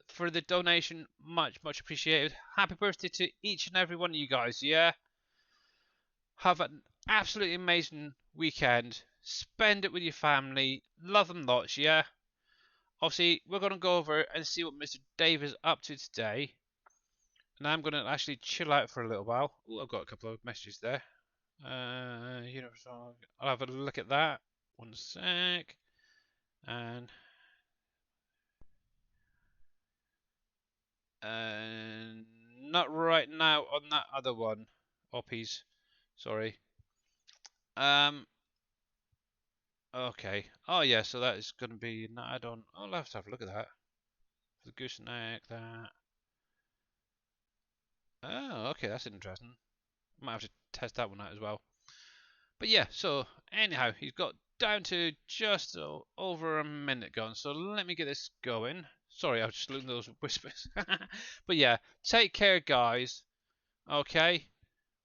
for the donation. Much, much appreciated. Happy birthday to each and every one of you guys, yeah? Have an absolutely amazing weekend. Spend it with your family. Love them lots, yeah? Obviously, we're going to go over and see what Mr. Dave is up to today. And I'm going to actually chill out for a little while. Oh, I've got a couple of messages there. Universal. I'll have a look at that. One sec. And not right now on that other one. Oppies. Sorry. Okay. Oh yeah, so that is going to be an add-on. I'll have to have a look at that. The gooseneck, that. Oh, okay, that's interesting. Might have to test that one out as well. But yeah, so anyhow, he's got down to just over a minute gone. So let me get this going. Sorry, I was just losing those whispers. But yeah, take care, guys. Okay.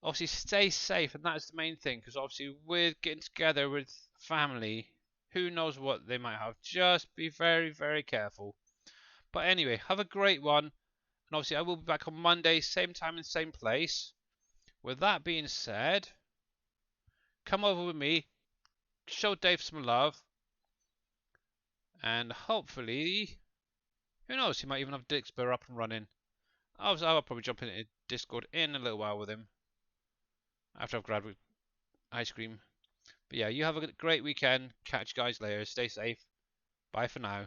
Obviously, stay safe, and that's the main thing. Because obviously, we're getting together with family. Who knows what they might have? Just be very, very careful. But anyway, have a great one. And obviously, I will be back on Monday, same time and same place. With that being said, come over with me, show Dave some love, and hopefully, who knows, he might even have Dixper up and running. I'll probably jump into Discord in a little while with him after I've grabbed ice cream. But yeah, you have a great weekend. Catch you guys later. Stay safe. Bye for now.